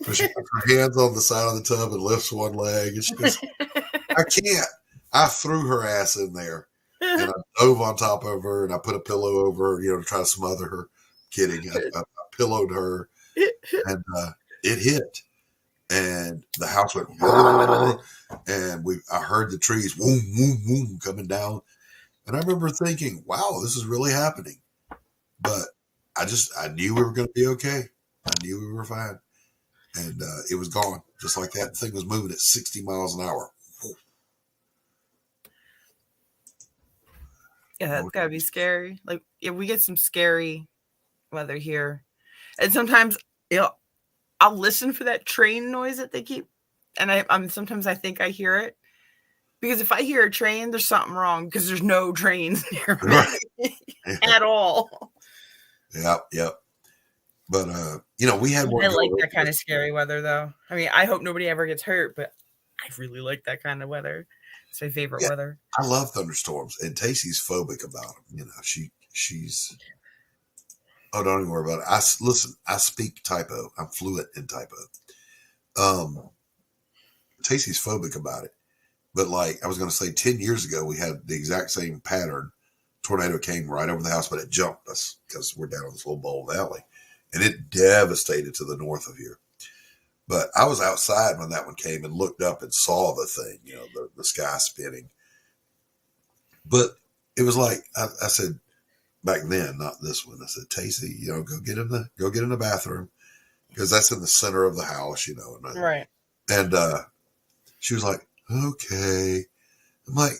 So she puts her hands on the side of the tub and lifts one leg. And she goes, I can't. I threw her ass in there. And I dove on top of her and I put a pillow over her, to try to smother her. Kidding. I pillowed her and it hit. And the house went, and I heard the trees, boom, boom, boom, coming down. And I remember thinking, wow, this is really happening. But I knew we were going to be okay. I knew we were fine. And it was gone. Just like that. The thing was moving at 60 miles an hour. Yeah, that's gotta be scary. Like, if we get some scary weather here, and sometimes I'll listen for that train noise that they keep, and I'm sometimes I think I hear it, because if I hear a train, there's something wrong, because there's no trains near me at all. Yep. But we had one. I like that kind of scary weather, though. I mean, I hope nobody ever gets hurt, but I really like that kind of weather. It's my favorite weather. I love thunderstorms, and Tacey's phobic about them. She's. Oh, don't even worry about it. I speak typo. I'm fluent in typo. Tacey's phobic about it, but like I was going to say, 10 years ago we had the exact same pattern. Tornado came right over the house, but it jumped us because we're down in this little bowl valley, and it devastated to the north of here. But I was outside when that one came and looked up and saw the thing, the sky spinning. But it was like, I said back then, not this one, I said, Tacey, go get in the bathroom, because that's in the center of the house, Right. And she was like, okay. I'm like,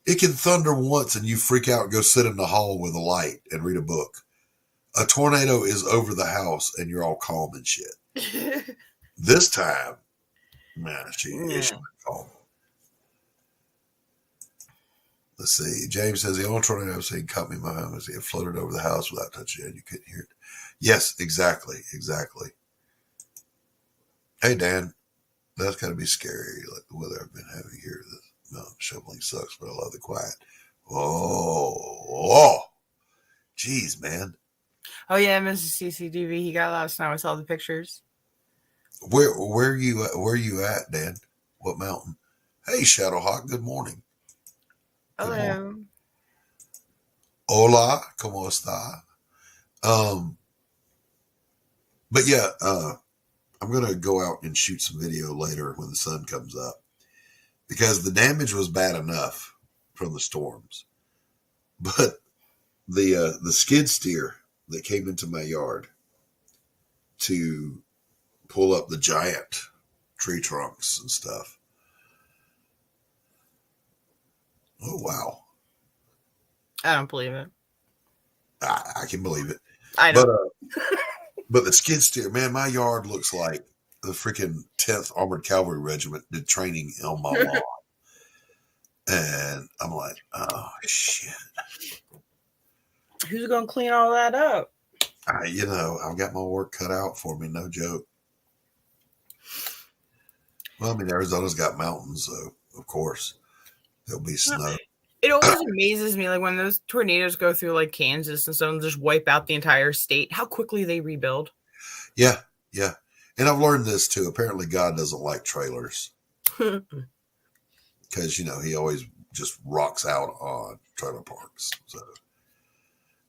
it can thunder once and you freak out and go sit in the hall with a light and read a book. A tornado is over the house and you're all calm and shit. This time, man, she went calm. Let's see. James says the only tornado I've seen cut me in my home is it floated over the house without touching it. You couldn't hear it. Yes, exactly. Hey, Dan, that's got to be scary. Like the weather I've been having here. No, shoveling sucks, but I love the quiet. Oh, geez, man. Oh yeah, Mrs. CCTV. He got last night. I saw the pictures. Where you at, Dan? What mountain? Hey, Shadowhawk. Good morning. Hello. Good morning. Hola, ¿cómo está? But yeah, I'm gonna go out and shoot some video later when the sun comes up, because the damage was bad enough from the storms, but the skid steer that came into my yard to pull up the giant tree trunks and stuff. Oh, wow. I don't believe it. I can believe it. I know. But the skid steer, man, my yard looks like the freaking 10th Armored Cavalry Regiment did training on my lawn. And I'm like, oh, shit. Who's going to clean all that up? I've got my work cut out for me, no joke. Well, I mean, Arizona's got mountains, so of course there'll be snow. It always amazes me, like when those tornadoes go through like Kansas and stuff and just wipe out the entire state, how quickly they rebuild. Yeah. And I've learned this too. Apparently God doesn't like trailers. Because, he always just rocks out on trailer parks. So,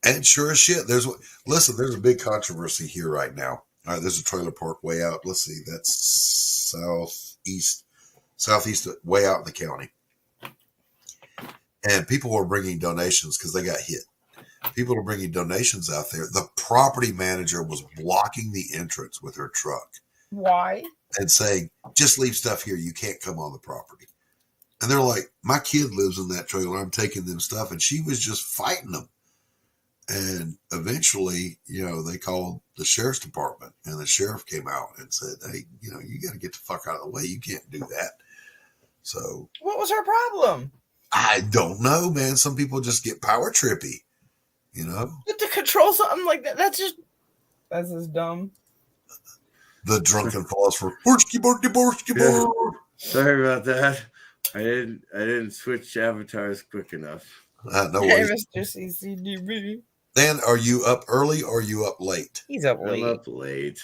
and sure as shit, there's a big controversy here right now. All right, there's a trailer park way out. Let's see, that's southeast, way out in the county. And people were bringing donations because they got hit. People were bringing donations out there. The property manager was blocking the entrance with her truck. Why? And saying, just leave stuff here. You can't come on the property. And they're like, my kid lives in that trailer. I'm taking them stuff. And she was just fighting them. And eventually, they called the sheriff's department, and the sheriff came out and said, hey, you got to get the fuck out of the way. You can't do that. So what was her problem? I don't know, man. Some people just get power trippy, But to control something like that, that's just dumb. The drunken philosopher. Sorry about that. I didn't switch avatars quick enough. No worries. Hey, Mr. CCTV. Dan, are you up early or are you up late? He's up I'm late. up late.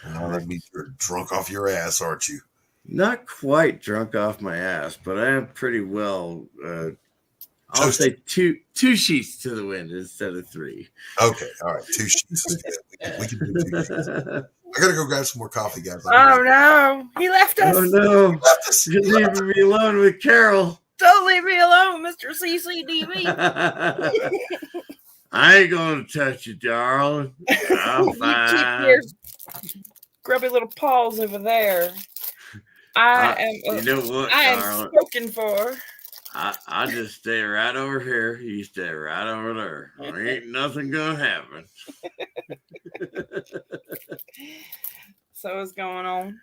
Well, that means you're drunk off your ass, aren't you? Not quite drunk off my ass, but I am pretty well. I'll say two sheets to the wind instead of 3. Okay, all right. 2 sheets is good. We can do 2 sheets. I gotta go grab some more coffee, guys. Oh no, he left us. Oh no, you're leaving me alone with Carol. Don't leave me alone, Mr. CCDB. I ain't gonna touch you, darling. I'm fine. You keep your grubby little paws over there. You know what, I am darling? spoken for. I just stay right over here. You stay right over there. There ain't nothing gonna happen. So what's going on?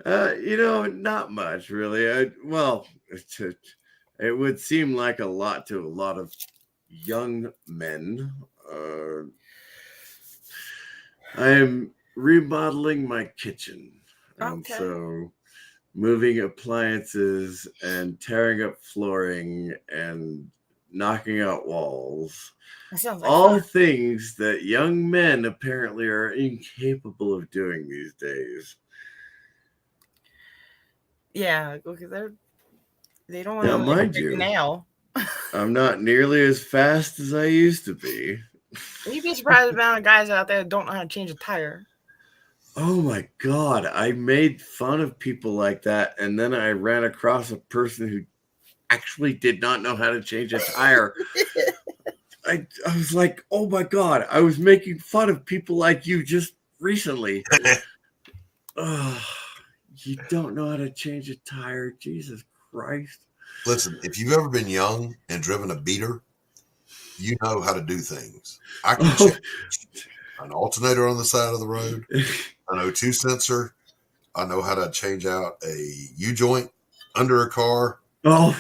Not much really. It would seem like a lot to a lot of young men. I am remodeling my kitchen, and so moving appliances and tearing up flooring and knocking out walls. That sounds like All fun. things that young men apparently are incapable of doing these days. Yeah, because they don't want Now, to mind you, nail. I'm not nearly as fast as I used to be. You'd be surprised the amount of guys out there that don't know how to change a tire. Oh my God, I made fun of people like that, and then I ran across a person who actually did not know how to change a tire. I was like, oh my God, I was making fun of people like you just recently. You don't know how to change a tire. Jesus Christ. Listen, if you've ever been young and driven a beater, you know how to do things. I can change an alternator on the side of the road, an O2 sensor. I know how to change out a U-joint under a car. Oh,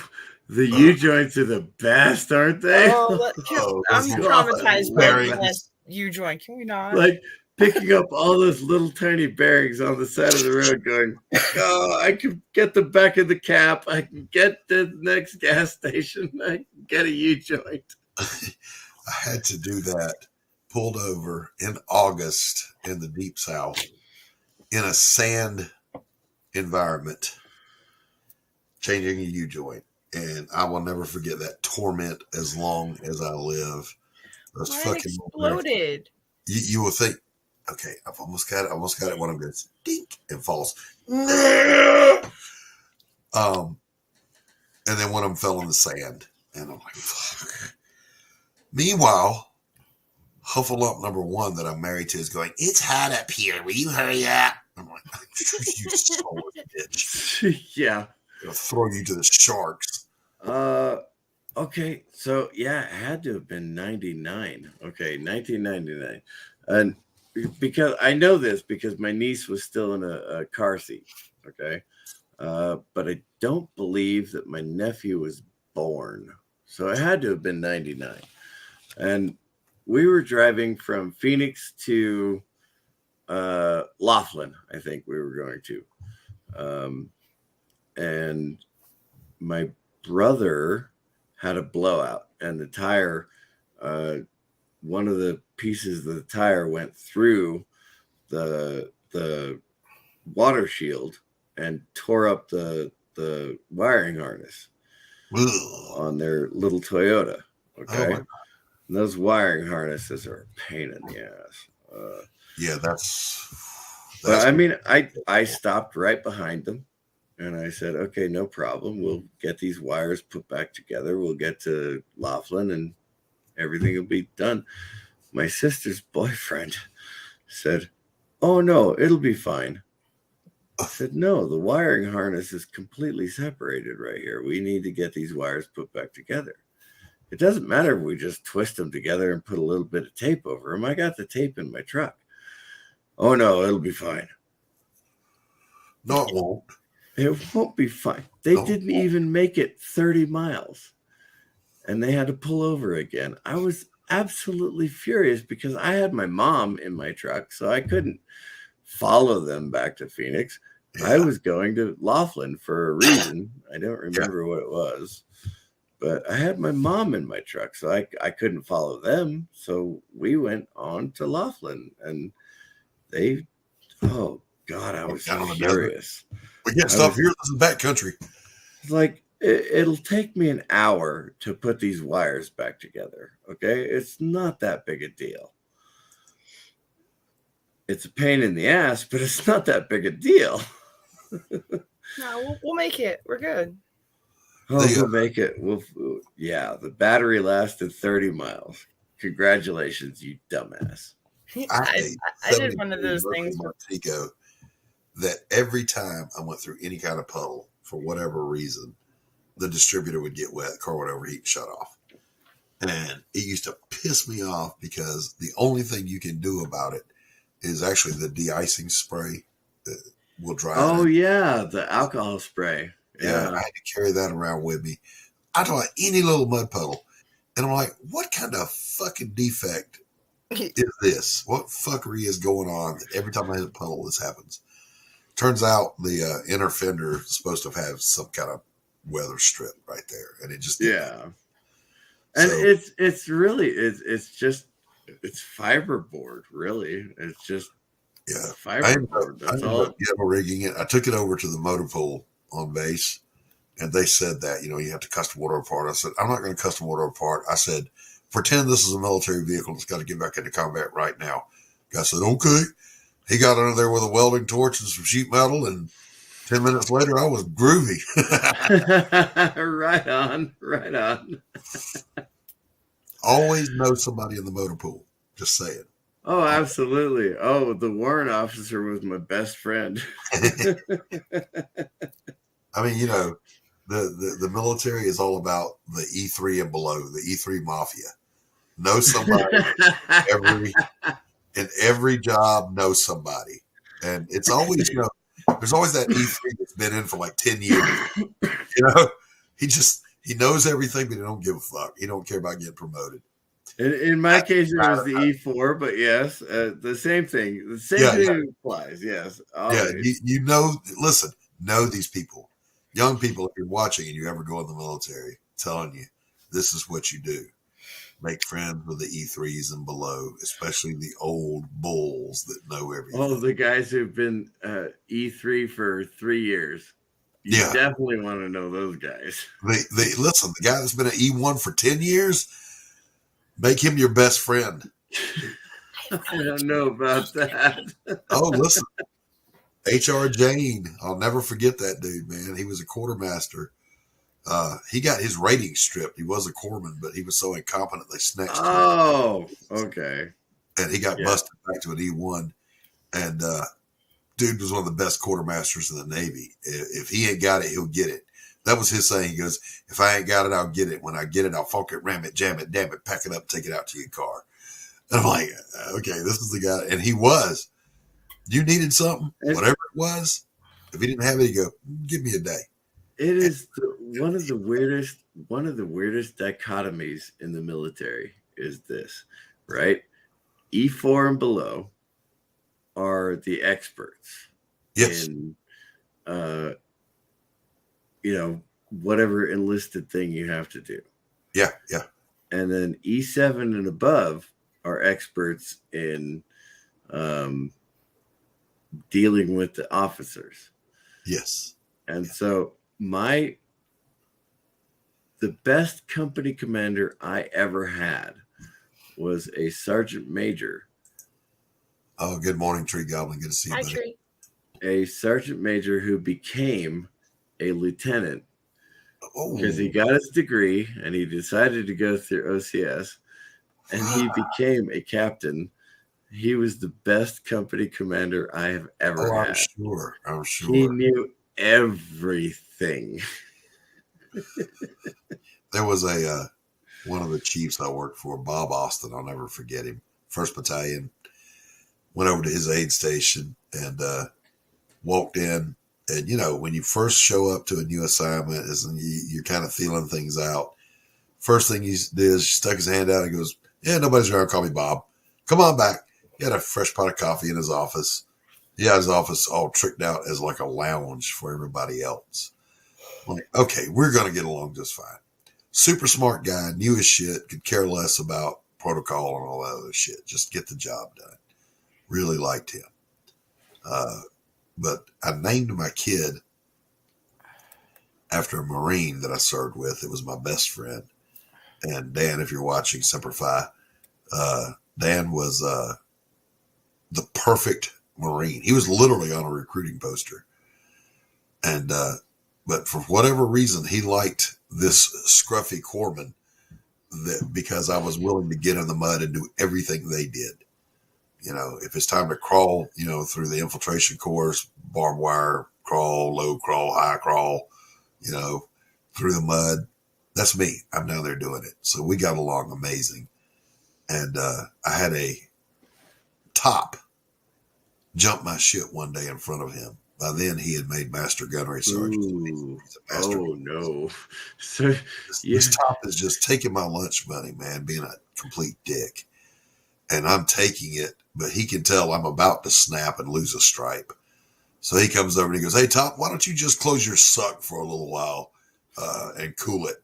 the U-joints are the best, aren't they? I'm traumatized by this U-joint. Can we not? Like picking up all those little tiny bearings on the side of the road going, oh, I can get the back of the cap. I can get to the next gas station. I can get a U-joint. I had to do that, pulled over in August in the Deep South in a sand environment, changing a U-joint. And I will never forget that torment as long as I live. Those fucking exploded. You will think, okay, I've almost got it when I'm going to dink and falls. And then one of them fell in the sand. And I'm like, fuck. Meanwhile, Hufflepuff number 1 that I'm married to is going, it's hot up here. Will you hurry up? I'm like, you son of a bitch. Yeah. It'll throw you to the sharks. Okay. So, yeah, it had to have been 99. Okay, 1999. And because I know this because my niece was still in a car seat. Okay. But I don't believe that my nephew was born. So it had to have been 99. And we were driving from Phoenix to Laughlin, I think we were going to. And my brother had a blowout, and the tire, one of the pieces of the tire went through the water shield and tore up the wiring harness on their little Toyota. Okay. Oh, and those wiring harnesses are a pain in the ass. Yeah, that's but I mean, I stopped right behind them. And I said, okay, no problem. We'll get these wires put back together. We'll get to Laughlin and everything will be done. My sister's boyfriend said, oh, no, it'll be fine. I said, no, the wiring harness is completely separated right here. We need to get these wires put back together. It doesn't matter if we just twist them together and put a little bit of tape over them. I got the tape in my truck. Oh, no, it'll be fine. No, it won't. It won't be fine. They didn't even make it 30 miles. And they had to pull over again. I was absolutely furious because I had my mom in my truck, so I couldn't follow them back to Phoenix. Yeah. I was going to Laughlin for a reason. I don't remember what it was. But I had my mom in my truck, so I couldn't follow them. So we went on to Laughlin, and they, oh God, I was Down on the furious. We can't stop here. This is backcountry. It's like it'll take me an hour to put these wires back together. Okay, it's not that big a deal. It's a pain in the ass, but it's not that big a deal. No, we'll make it. We're good. Oh, we'll make it. Yeah, the battery lasted 30 miles. Congratulations, you dumbass. I did one of those things. Montego, that every time I went through any kind of puddle, for whatever reason, the distributor would get wet, the car would overheat and shut off. And it used to piss me off because the only thing you can do about it is actually the de-icing spray that will dry. Oh, yeah, the alcohol spray. Yeah, I had to carry that around with me. I don't like any little mud puddle. And I'm like, what kind of fucking defect is this? What fuckery is going on that every time I hit a puddle, this happens? Turns out the inner fender is supposed to have some kind of weather strip right there. And it just, yeah. And so, it's really, it's just, it's fiberboard, really. It's just fiberboard. That's all. Yellow rigging it. I took it over to the motor pool on base, and they said that, you know, you have to custom order a part. I said, I'm not going to custom order a part. I said, pretend this is a military vehicle that's got to get back into combat right now. Guy said, okay. He got under there with a welding torch and some sheet metal, and 10 minutes later, I was groovy. Right on. Right on. Always know somebody in the motor pool. Just saying. Oh, absolutely. Oh, the warrant officer was my best friend. I mean, you know, the military is all about the E3 and below, the E3 mafia. Know somebody in every job, know somebody. And it's always, you know, there's always that E3 that's been in for like 10 years. You know, he knows everything, but he don't give a fuck. He don't care about getting promoted. In my case, it was the E4, but yes, the same thing. The same thing applies, yes. Always. Yeah, you know, listen, know these people. Young people, if you're watching and you ever go in the military, I'm telling you, this is what you do. Make friends with the E3s and below, especially the old bulls that know everything. Oh, the guys who've been E3 for 3 years. You definitely want to know those guys. Listen, the guy that's been an E1 for 10 years, make him your best friend. I don't know about that. Oh, listen. H.R. Jane. I'll never forget that dude, man. He was a quartermaster. He got his rating stripped. He was a corpsman, but he was so incompetent they snatched him. Oh, okay. And he got busted back to an E1. And dude was one of the best quartermasters in the Navy. If he ain't got it, he'll get it. That was his saying. He goes, if I ain't got it, I'll get it. When I get it, I'll funk it, ram it, jam it, damn it, pack it up, take it out to your car. And I'm like, okay, this is the guy. And he was. You needed something, whatever it was. If he didn't have it, he'd go, give me a day. It is one of the weirdest dichotomies in the military is this, right? E4 and below are the experts. Yes. In, you know, whatever enlisted thing you have to do. Yeah, yeah. And then E7 and above are experts in dealing with the officers. Yes. And so the best company commander I ever had was a sergeant major. Oh, good morning, Tree Goblin. Good to see you, buddy. Tree. A sergeant major who became a lieutenant because he got his degree and he decided to go through OCS and he became a captain. He was the best company commander I have ever had. I'm sure. He knew everything. There was one of the chiefs I worked for, Bob Austin. I'll never forget him. 1st Battalion. Went over to his aid station and walked in. And, you know, when you first show up to a new assignment, you're kind of feeling things out. First thing he did is he stuck his hand out and goes, yeah, nobody's around. Call me Bob. Come on back. He had a fresh pot of coffee in his office. He had his office all tricked out as like a lounge for everybody else. I'm like, okay, we're going to get along just fine. super smart guy, knew his shit, could care less about protocol and all that other shit. Just get the job done. Really liked him. But I named my kid after a Marine that I served with. It was my best friend. And Dan, if you're watching Semper Fi, Dan was the perfect Marine. He was literally on a recruiting poster. And but for whatever reason, he liked this scruffy corpsman because I was willing to get in the mud and do everything they did. You know, if it's time to crawl, you know, through the infiltration course, barbed wire, crawl, low crawl, high crawl, you know, through the mud, that's me. I'm down there doing it. So we got along amazing. And I had a top jump my shit one day in front of him. By then, he had made Master Gunnery Sergeant. He's a master. Oh, no. So, this top is just taking my lunch money, man, being a complete dick. And I'm taking it, but he can tell I'm about to snap and lose a stripe. So he comes over and he goes, "Hey, Top, why don't you just close your suck for a little while and cool it?"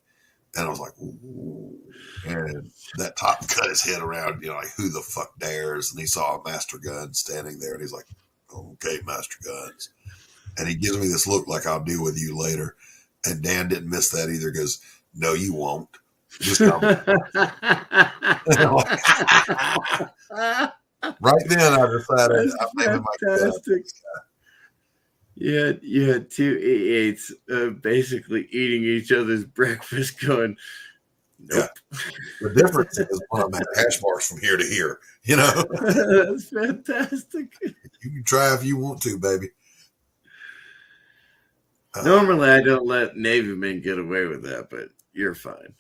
And I was like, "Ooh." And that Top cut his head around, you know, like, who the fuck dares? And he saw a Master Gun standing there, and he's like, "Okay, Master Guns." And he gives me this look like, "I'll deal with you later." And Dan didn't miss that either. He goes, "No, you won't. Just come." Right then, I decided I'm naming my kid. You had two A8s basically eating each other's breakfast, going, "Nope." Yeah. The difference is one of them had hash marks from here to here. You know, That's fantastic. You can try if you want to, baby. Normally, I don't let Navy men get away with that, but you're fine.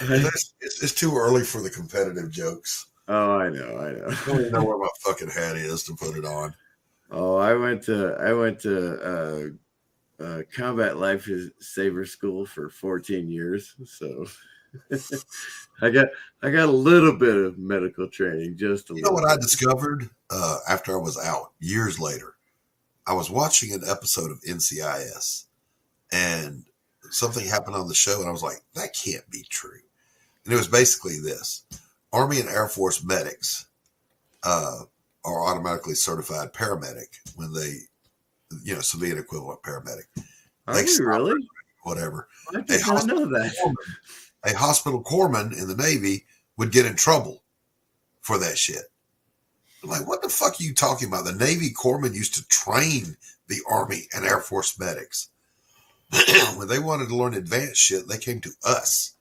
It's too early for the competitive jokes. Oh, I know. I don't even know where my fucking hat is to put it on. Oh, I went to combat life saver school for 14 years, so I got a little bit of medical training. Just a little. You know what I discovered after I was out years later? I was watching an episode of NCIS, and something happened on the show, and I was like, "That can't be true." And it was basically this: Army and Air Force medics are automatically certified paramedic when they, you know, civilian equivalent paramedic. Are you really? Whatever. I did not know that. A hospital corpsman in the Navy would get in trouble for that shit. I'm like, what the fuck are you talking about? The Navy corpsmen used to train the Army and Air Force medics. When they wanted to learn advanced shit, they came to us.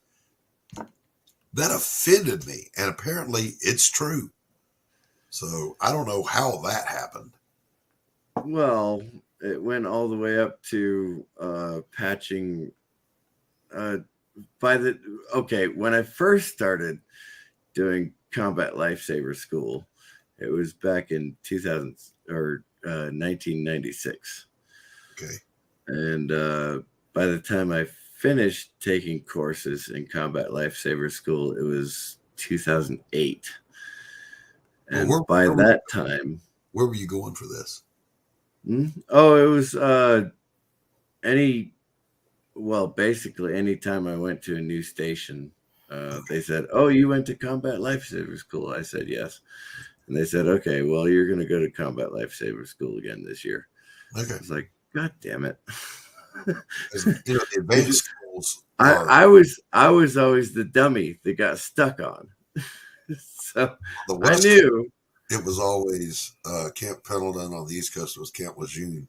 That offended me, and apparently it's true. So I don't know how that happened. Well, it went all the way up to patching. When I first started doing combat lifesaver school, it was back in 2000 or 1996. Okay. And by the time I finished taking courses in combat lifesaver school, it was 2008. And by that time, where were you going for this? Oh, it was basically anytime I went to a new station, they said, "Oh, you went to combat lifesaver school?" I said, "Yes." And they said, "Okay, well, you're going to go to combat lifesaver school again this year." Okay. I was like, "God damn it." The advanced schools I was always the dummy that got stuck on. So I knew it was always Camp Pendleton on the East Coast. It was Camp Lejeune,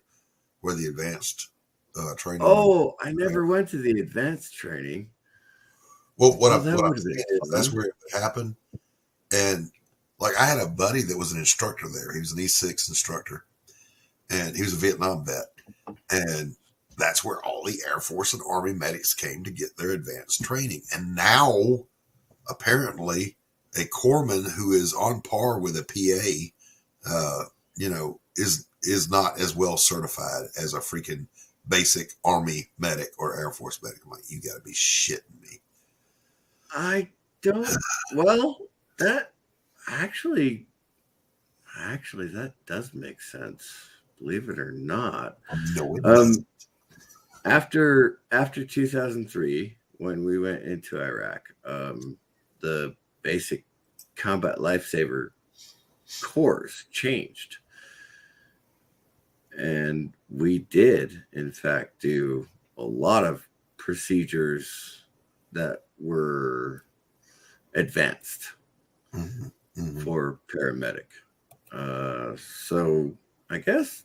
where the advanced training. Oh, I never went to the advanced training. Well, that's where it happened. And like, I had a buddy that was an instructor there. He was an E6 instructor, and he was a Vietnam vet. And that's where all the Air Force and Army medics came to get their advanced training. And now, apparently, a corpsman who is on par with a PA, is not as well certified as a freaking basic Army medic or Air Force medic. I'm like, you got to be shitting me. I don't. Well, that actually, that does make sense. believe it or not. No, it doesn't. After 2003, when we went into Iraq, the basic combat lifesaver course changed. And we did, in fact, do a lot of procedures that were advanced for paramedic. So I guess,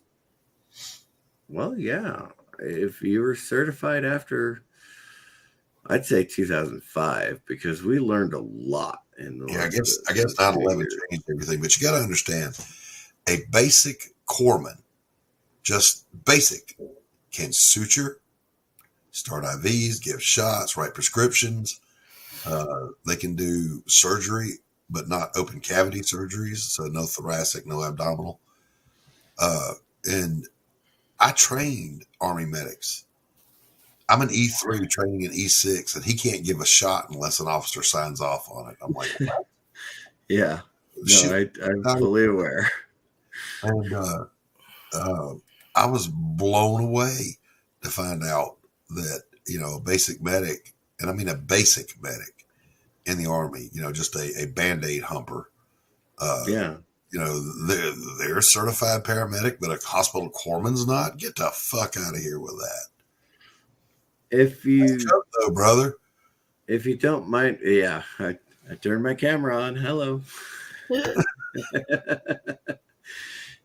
well, yeah, if you were certified after, I'd say 2005, because we learned a lot in the I guess 9/11 changed everything, but you got to understand, a basic corpsman, just basic, can suture, start IVs, give shots, write prescriptions. They can do surgery, but not open cavity surgeries. So no thoracic, no abdominal. And I trained Army medics. I'm an E3 training an E6, and he can't give a shot unless an officer signs off on it. I'm like, what? Yeah, no, I'm fully aware. And I was blown away to find out that, a basic medic, and I mean a basic medic in the Army, just a Band-Aid humper. They're a certified paramedic, but a hospital corpsman's not. Get the fuck out of here with that. If you, though, brother, if you don't mind, yeah, I turned my camera on. Hello.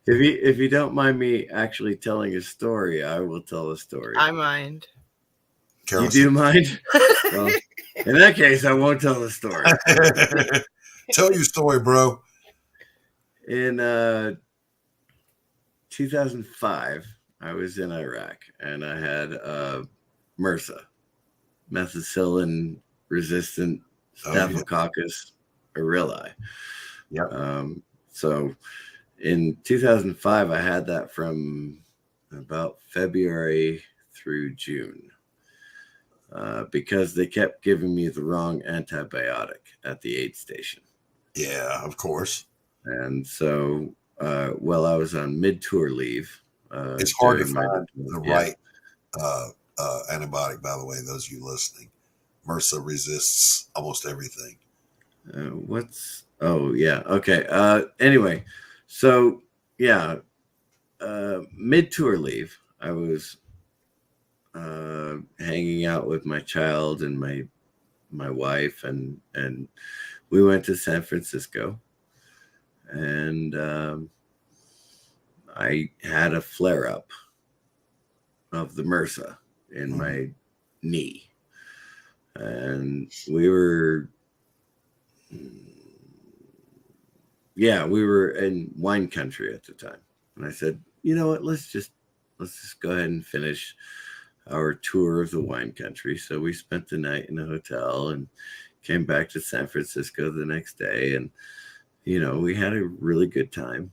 If you don't mind me actually telling a story, I will tell a story. I mind. You do mind? Well, in that case, I won't tell the story. Tell your story, bro. In 2005, I was in Iraq, and I had MRSA, methicillin-resistant Staphylococcus aureus. Yeah. So in 2005, I had that from about February through June because they kept giving me the wrong antibiotic at the aid station. Yeah, of course. And so, I was on mid-tour leave. It's hard to find the right antibiotic, by the way, those of you listening. MRSA resists almost everything. Okay. Anyway, so yeah, mid-tour leave, I was hanging out with my child and my wife, and we went to San Francisco, and I had a flare-up of the MRSA in my knee, and we were in wine country at the time. And I said, you know what, let's just go ahead and finish our tour of the wine country. So we spent the night in a hotel and came back to San Francisco the next day. And, we had a really good time.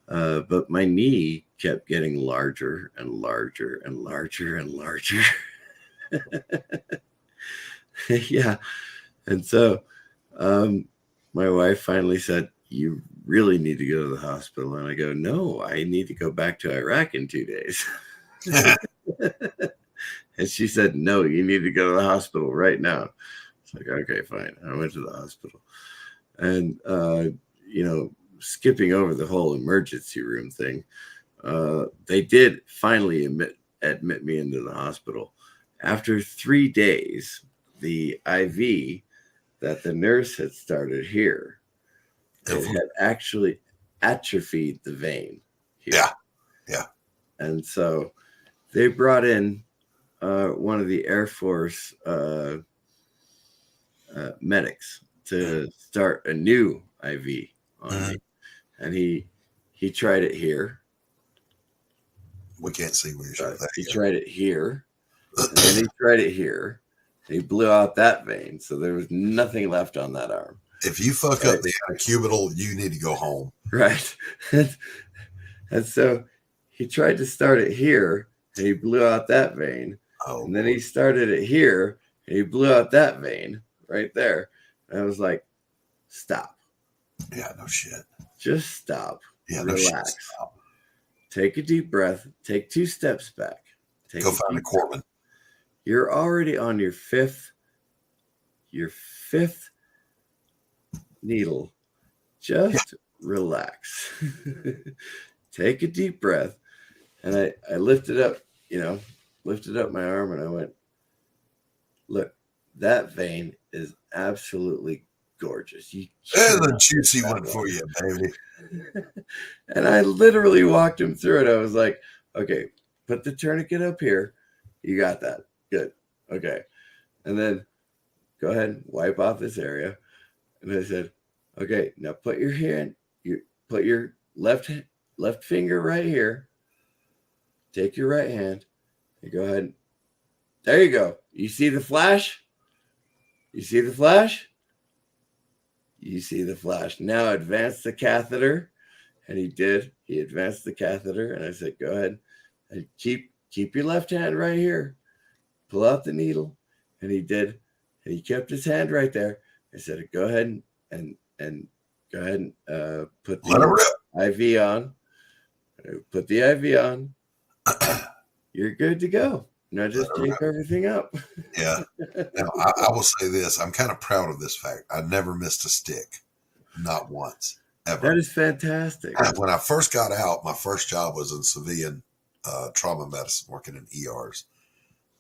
But my knee kept getting larger and larger and larger and larger. Yeah. And so my wife finally said, you really need to go to the hospital. And I go, no, I need to go back to Iraq in 2 days. And she said, no, you need to go to the hospital right now. It's like, okay, fine. I went to the hospital. And, skipping over the whole emergency room thing, they did finally admit me into the hospital. After 3 days, the IV that the nurse had started here, it had actually atrophied the vein here. Yeah. And so they brought in one of the Air Force medics to start a new IV on me. And he tried it here. We can't see where you're showing that. He tried it here. And then he tried it here. He blew out that vein. So there was nothing left on that arm. If you fuck up the antecubital, you need to go home. Right. And so he tried to start it here, and he blew out that vein. Oh. And then he started it here, and he blew out that vein right there. And I was like, stop. Yeah, no shit. Just stop. Yeah, relax. No shit. Stop. take a deep breath, take 2 steps back. Go find a Cortland. You're already on your fifth needle. Just relax. Take a deep breath. And I lifted up my arm and I went, look, that vein is absolutely gorgeous. There's a juicy one for you, baby. And I literally walked him through it. I was like, okay, put the tourniquet up here. You got that. Good. Okay. And then go ahead and wipe off this area. And I said, okay, now put your left finger right here. Take your right hand and go ahead. There you go. You see the flash? You see the flash? You see the flash. Now advance the catheter. And he did. He advanced the catheter. And I said, go ahead and keep your left hand right here. Pull out the needle. And he did. And he kept his hand right there. I said, go ahead and go ahead and put the IV on. Put the IV on. You're good to go. Now just tape everything up. Yeah. Now, I will say this. I'm kind of proud of this fact. I never missed a stick. Not once. Ever. That is fantastic. When I first got out, my first job was in civilian trauma medicine, working in ERs.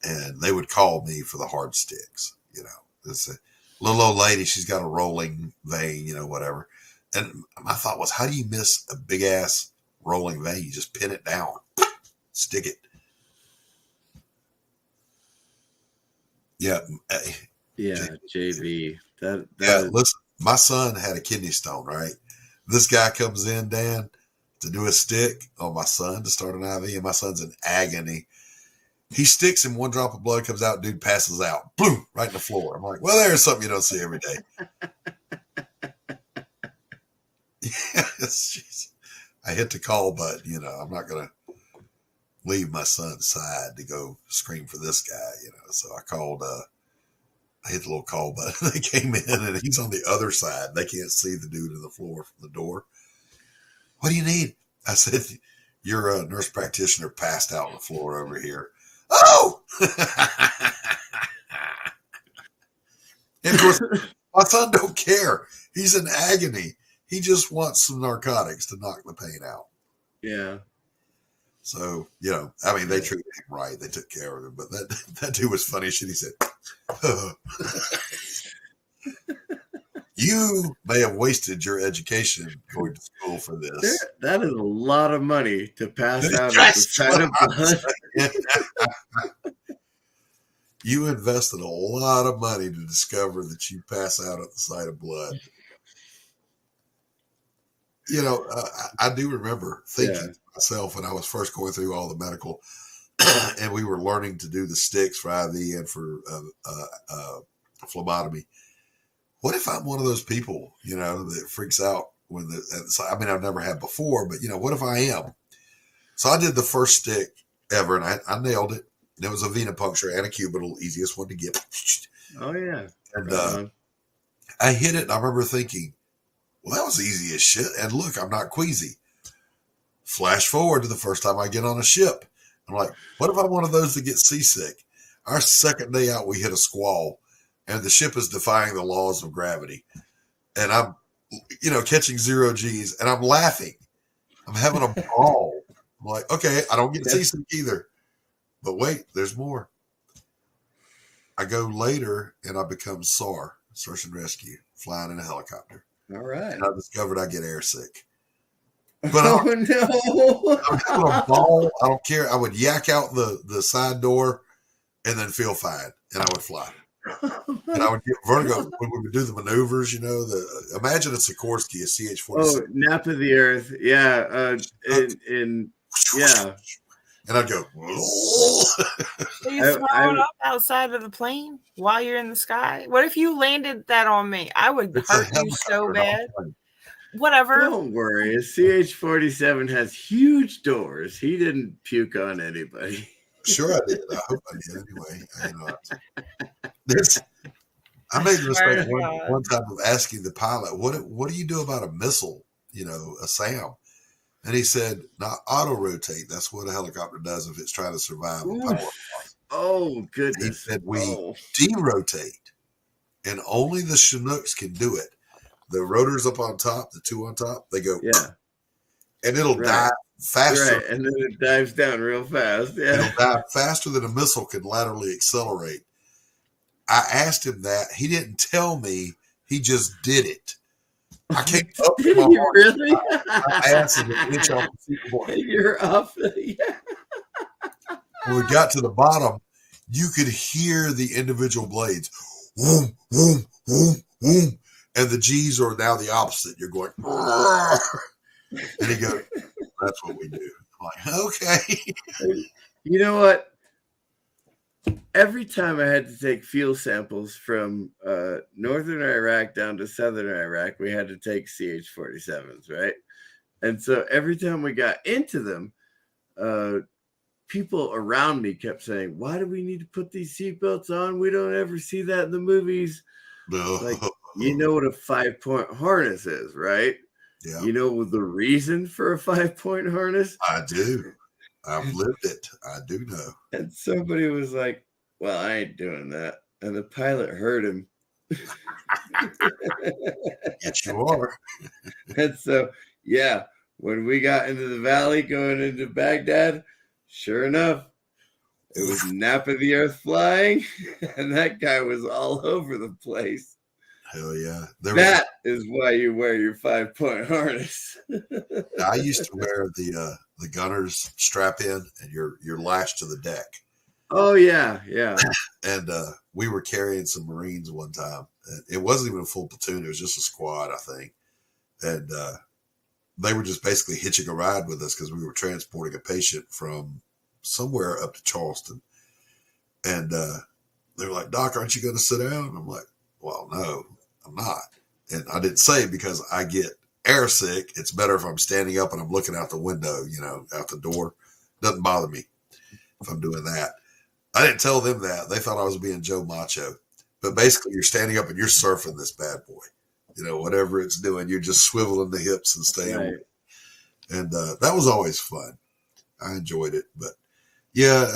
And they would call me for the hard sticks. You know, it's a little old lady. She's got a rolling vein, you know, whatever. And my thought was, how do you miss a big ass rolling vein? You just pin it down, stick it. Yeah. Yeah, JV. Listen, my son had a kidney stone, right? This guy comes in, Dan, to do a stick on my son to start an IV, and my son's in agony. He sticks and 1 drop of blood comes out, dude passes out. Boom, right in the floor. I'm like, well, there's something you don't see every day. Yes, I hit the call button, you know. I'm not going to leave my son's side to go scream for this guy, you know. So I called, I hit the little call button. They came in and he's on the other side. They can't see the dude in the floor from the door. What do you need? I said, your nurse practitioner passed out on the floor over here. Oh! And of course, my son don't care. He's in agony. He just wants some narcotics to knock the pain out. Yeah. So, you know, I mean, they treated him right. They took care of him. But that dude was funny shit. He said, you may have wasted your education going to school for this. That is a lot of money to pass out at the side of blood. You invested a lot of money to discover that you pass out at the sight of blood. You know, I do remember thinking to myself when I was first going through all the medical and we were learning to do the sticks for IV and for phlebotomy. What if I'm one of those people, you know, that freaks out when I mean, I've never had before, but, you know, what if I am? So I did the first stick ever and I nailed it. And it was a venipuncture and a cubital, easiest one to get. Oh, yeah. And I hit it and I remember thinking, well, that was easy as shit. And look, I'm not queasy. Flash forward to the first time I get on a ship. I'm like, what if I'm one of those that gets seasick? Our second day out, we hit a squall and the ship is defying the laws of gravity. And I'm, you know, catching 0 G's and I'm laughing. I'm having a ball. I'm like, okay, I don't get seasick either. But wait, there's more. I go later and I become SAR, search and rescue, flying in a helicopter. All right. And I discovered I get airsick. But no. I'm having a ball. I don't care. I would yak out the side door and then feel fine. And I would fly. And I would get vertigo when we would do the maneuvers, you know. Imagine a Sikorsky, a CH-47. Oh, nap of the earth. Yeah. Yeah. And I'd go, So you throw it up outside of the plane while you're in the sky? What if you landed that on me? I would hurt you so bad. Whatever. Don't worry. A CH-47 has huge doors. He didn't puke on anybody. Sure I did. I hope I did anyway. You know, I made the mistake one time of asking the pilot, what do you do about a missile, you know, a SAM? And he said, not auto rotate. That's what a helicopter does if it's trying to survive a power loss. Oh, He goodness. said, we Oh. derotate, and only the Chinooks can do it. The rotors up on top, the two on top, they go, Yeah. and it'll Right. dive faster. Right. And then it dives down real fast. Yeah. It'll dive faster than a missile can laterally accelerate. I asked him that. He didn't tell me. He just did it. I came up to Did my you horse. really? I asked him an inch off the seat board. You're off. Yeah. When we got to the bottom, you could hear the individual blades. Whoom, whoom, whoom, whoom. And the G's are now the opposite. You're going, "Roar." And he goes, that's what we do. I'm like, okay. You know what? Every time I had to take fuel samples from northern Iraq down to southern Iraq, we had to take CH-47s, right? And so every time we got into them, people around me kept saying, why do we need to put these seatbelts on? We don't ever see that in the movies. No. Like, you know what a 5-point harness is, right? Yeah, You know the reason for a 5-point harness? I do. I've lived it. I do know. And somebody was like, well, I ain't doing that. And the pilot heard him. Yes, you are. And so, yeah, when we got into the valley going into Baghdad, sure enough, it was Nap of the Earth flying, and that guy was all over the place. Hell yeah. There That is why you wear your 5-point harness. I used to wear the gunner's strap in, and you're lashed to the deck. Oh, yeah, yeah. And we were carrying some Marines one time. And it wasn't even a full platoon. It was just a squad, I think. And they were just basically hitching a ride with us because we were transporting a patient from somewhere up to Charleston. And they were like, Doc, aren't you going to sit down? And I'm like, well, no, I'm not. And I didn't say because I get air sick. It's better if I'm standing up and I'm looking out the window, out the door. Doesn't bother me if I'm doing that. I didn't tell them that. They thought I was being Joe Macho. But basically, you're standing up and you're surfing this bad boy. Whatever it's doing, you're just swiveling the hips and staying. Right. And that was always fun. I enjoyed it. But, yeah,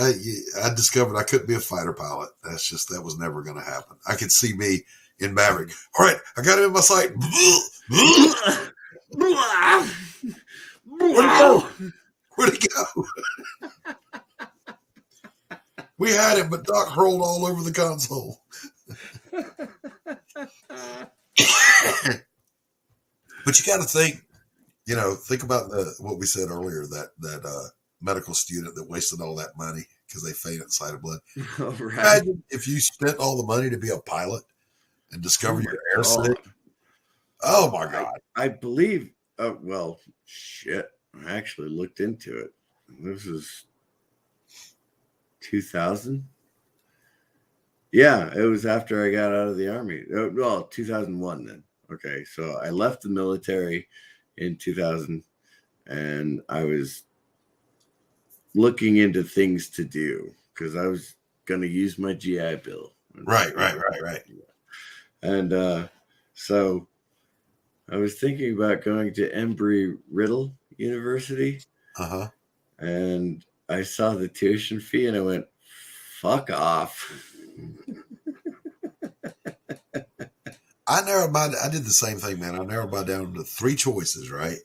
I discovered I couldn't be a fighter pilot. That was never going to happen. I could see me in Maverick. All right, I got it in my sight. Where'd he go? We had him, but Doc rolled all over the console. But you got to think about what we said earlier, that medical student that wasted all that money because they fainted at the sight of blood. Oh, right. Imagine if you spent all the money to be a pilot and discover your air sick. Oh my God. I believe, well, shit. I actually looked into it. This is 2000. Yeah, it was after I got out of the Army. Well, 2001 then. Okay, so I left the military in 2000, and I was looking into things to do because I was going to use my GI Bill. Right. And so I was thinking about going to Embry-Riddle University. Uh-huh. And I saw the tuition fee and I went, fuck off. I did the same thing, man. I narrowed mine down to 3 choices, right?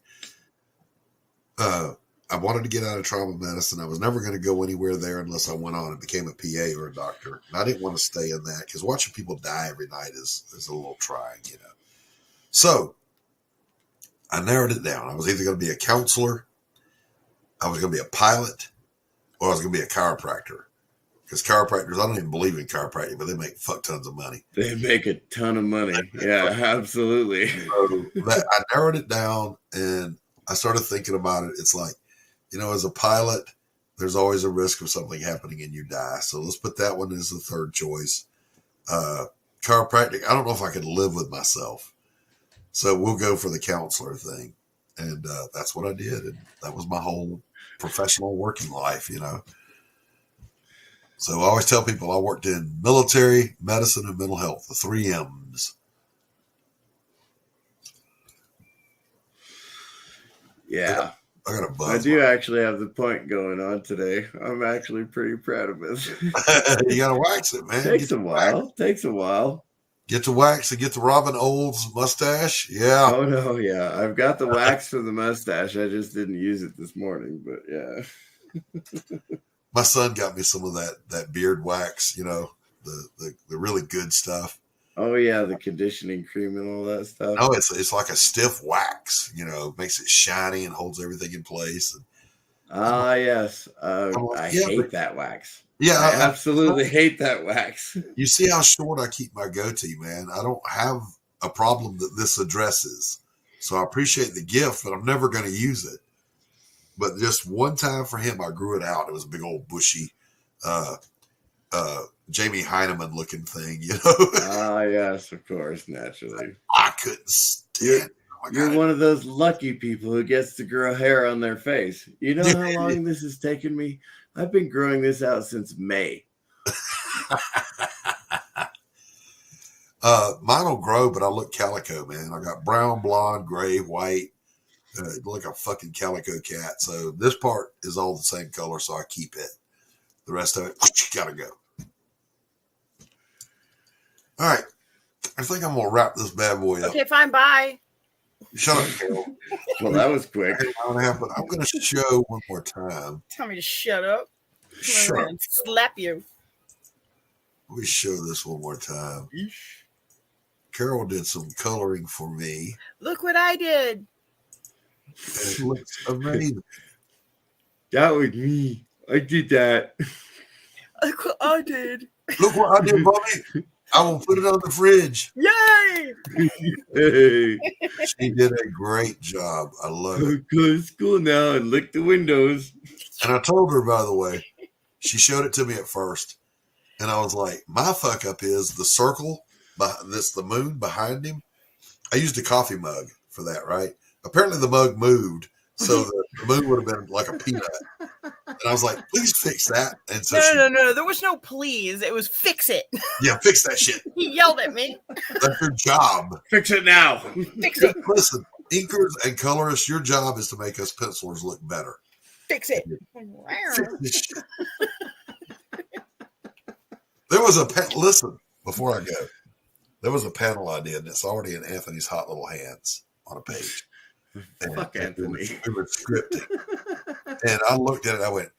I wanted to get out of trauma medicine. I was never going to go anywhere there unless I went on and became a PA or a doctor. And I didn't want to stay in that because watching people die every night is a little trying, So I narrowed it down. I was either going to be a counselor, I was going to be a pilot, or I was going to be a chiropractor. Because chiropractors, I don't even believe in chiropractic, but they make fuck tons of money. They make a ton of money. Yeah, absolutely. So I narrowed it down and I started thinking about it. It's like, as a pilot, there's always a risk of something happening and you die. So let's put that one as the third choice. Chiropractic, I don't know if I could live with myself. So we'll go for the counselor thing. And that's what I did. And that was my whole professional working life, So I always tell people I worked in military, medicine, and mental health, the 3 M's. Yeah. I got a I buzz. do actually have the point going on today. I'm actually pretty proud of it. You gotta wax it, man. Takes a while. Takes a while. Get the wax and get the Robin Olds mustache. Yeah. Oh no, yeah. I've got the wax for the mustache. I just didn't use it this morning, but yeah. My son got me some of that beard wax, you know, the really good stuff. Oh yeah, the conditioning cream and all that stuff. No, it's like a stiff wax, you know, makes it shiny and holds everything in place. Ah, yes. I hate that wax. Yeah, I absolutely hate that wax. You see how short I keep my goatee, man. I don't have a problem that this addresses. So I appreciate the gift, but I'm never going to use it. But just one time for him, I grew it out. It was a big old bushy Jamie Heineman looking thing, you know. Ah, yes, of course, naturally. I couldn't stand it. You're one of those lucky people who gets to grow hair on their face. You know how long this has taken me? I've been growing this out since May. Mine will grow, but I look calico, man. I got brown, blonde, gray, white. Look a fucking calico cat. So this part is all the same color, so I keep it. The rest of it, gotta go. All right. I think I'm going to wrap this bad boy up. Okay, fine. Bye. Shut up, Carol. Well, that was quick. I'm going to show one more time. Tell me to shut up. Shut up. Slap you. Let me show this one more time. Carol did some coloring for me. Look what I did. It looks amazing. That was me. I did that. Look what I did. Look what I did, Bobby. I will put it on the fridge. Yay! Hey, She did a great job. I love it. go to school now and lick the windows. And I told her, by the way, she showed it to me at first. And I was like, my fuck up is the circle, the moon behind him. I used a coffee mug for that, right? Apparently the mug moved. So the moon would have been like a peanut. And I was like, please fix that. And so No. There was no please. It was fix it. Yeah, fix that shit. He yelled at me. That's your job. Fix it now. Fix it. Listen, inkers and colorists, your job is to make us pencilers look better. Fix it. Fix this shit. There was listen, before I go, there was a panel idea, and it's already in Anthony's hot little hands on a page. And Fuck Anthony. We were scripting. And I looked at it, I went,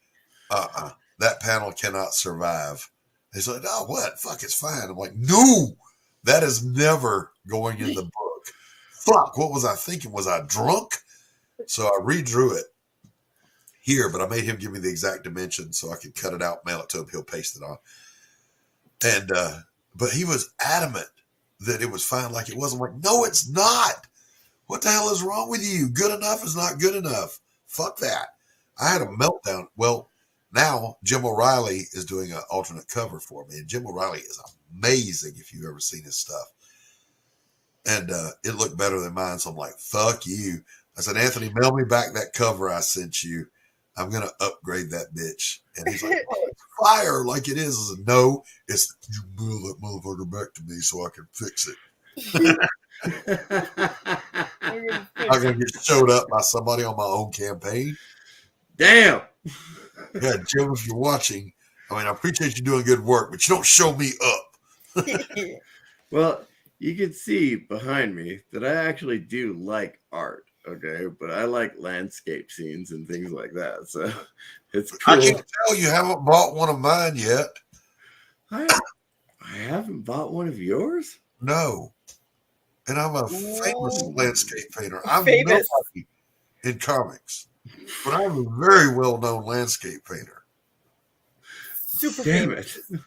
that panel cannot survive. He's like, oh, what? Fuck, it's fine. I'm like, no, that is never going in the book. Fuck, what was I thinking? Was I drunk? So I redrew it here, but I made him give me the exact dimension so I could cut it out, mail it to him, he'll paste it on. And, but he was adamant that it was fine like it was. I'm like, no, it's not. What the hell is wrong with you? Good enough is not good enough. Fuck that. I had a meltdown. Well, now Jim O'Reilly is doing an alternate cover for me. And Jim O'Reilly is amazing if you've ever seen his stuff. And it looked better than mine. So I'm like, fuck you. I said, Anthony, mail me back that cover I sent you. I'm going to upgrade that bitch. And he's like, oh, it's fire like it is. I said, no, it's you mail that motherfucker back to me so I can fix it. I'm going to get showed up by somebody on my own campaign. Damn. Yeah, Jim, if you're watching, I mean, I appreciate you doing good work, but you don't show me up. Well, you can see behind me that I actually do like art, okay? But I like landscape scenes and things like that. So it's cool. I can tell you haven't bought one of mine yet. I haven't bought one of yours? No. And I'm a famous landscape painter. I'm Famous. nobody in comics, but I'm a very well-known landscape painter. Super Damn famous. it.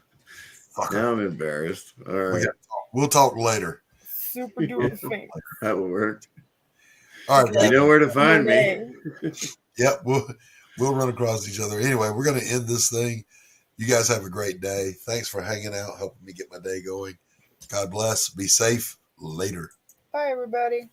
Fuck Now it. I'm embarrassed. All right. We'll talk later. Super duper famous. That will work. All right, You man. know where to find me. Yep, we'll run across each other. Anyway, we're going to end this thing. You guys have a great day. Thanks for hanging out, helping me get my day going. God bless. Be safe. Later. Bye, everybody.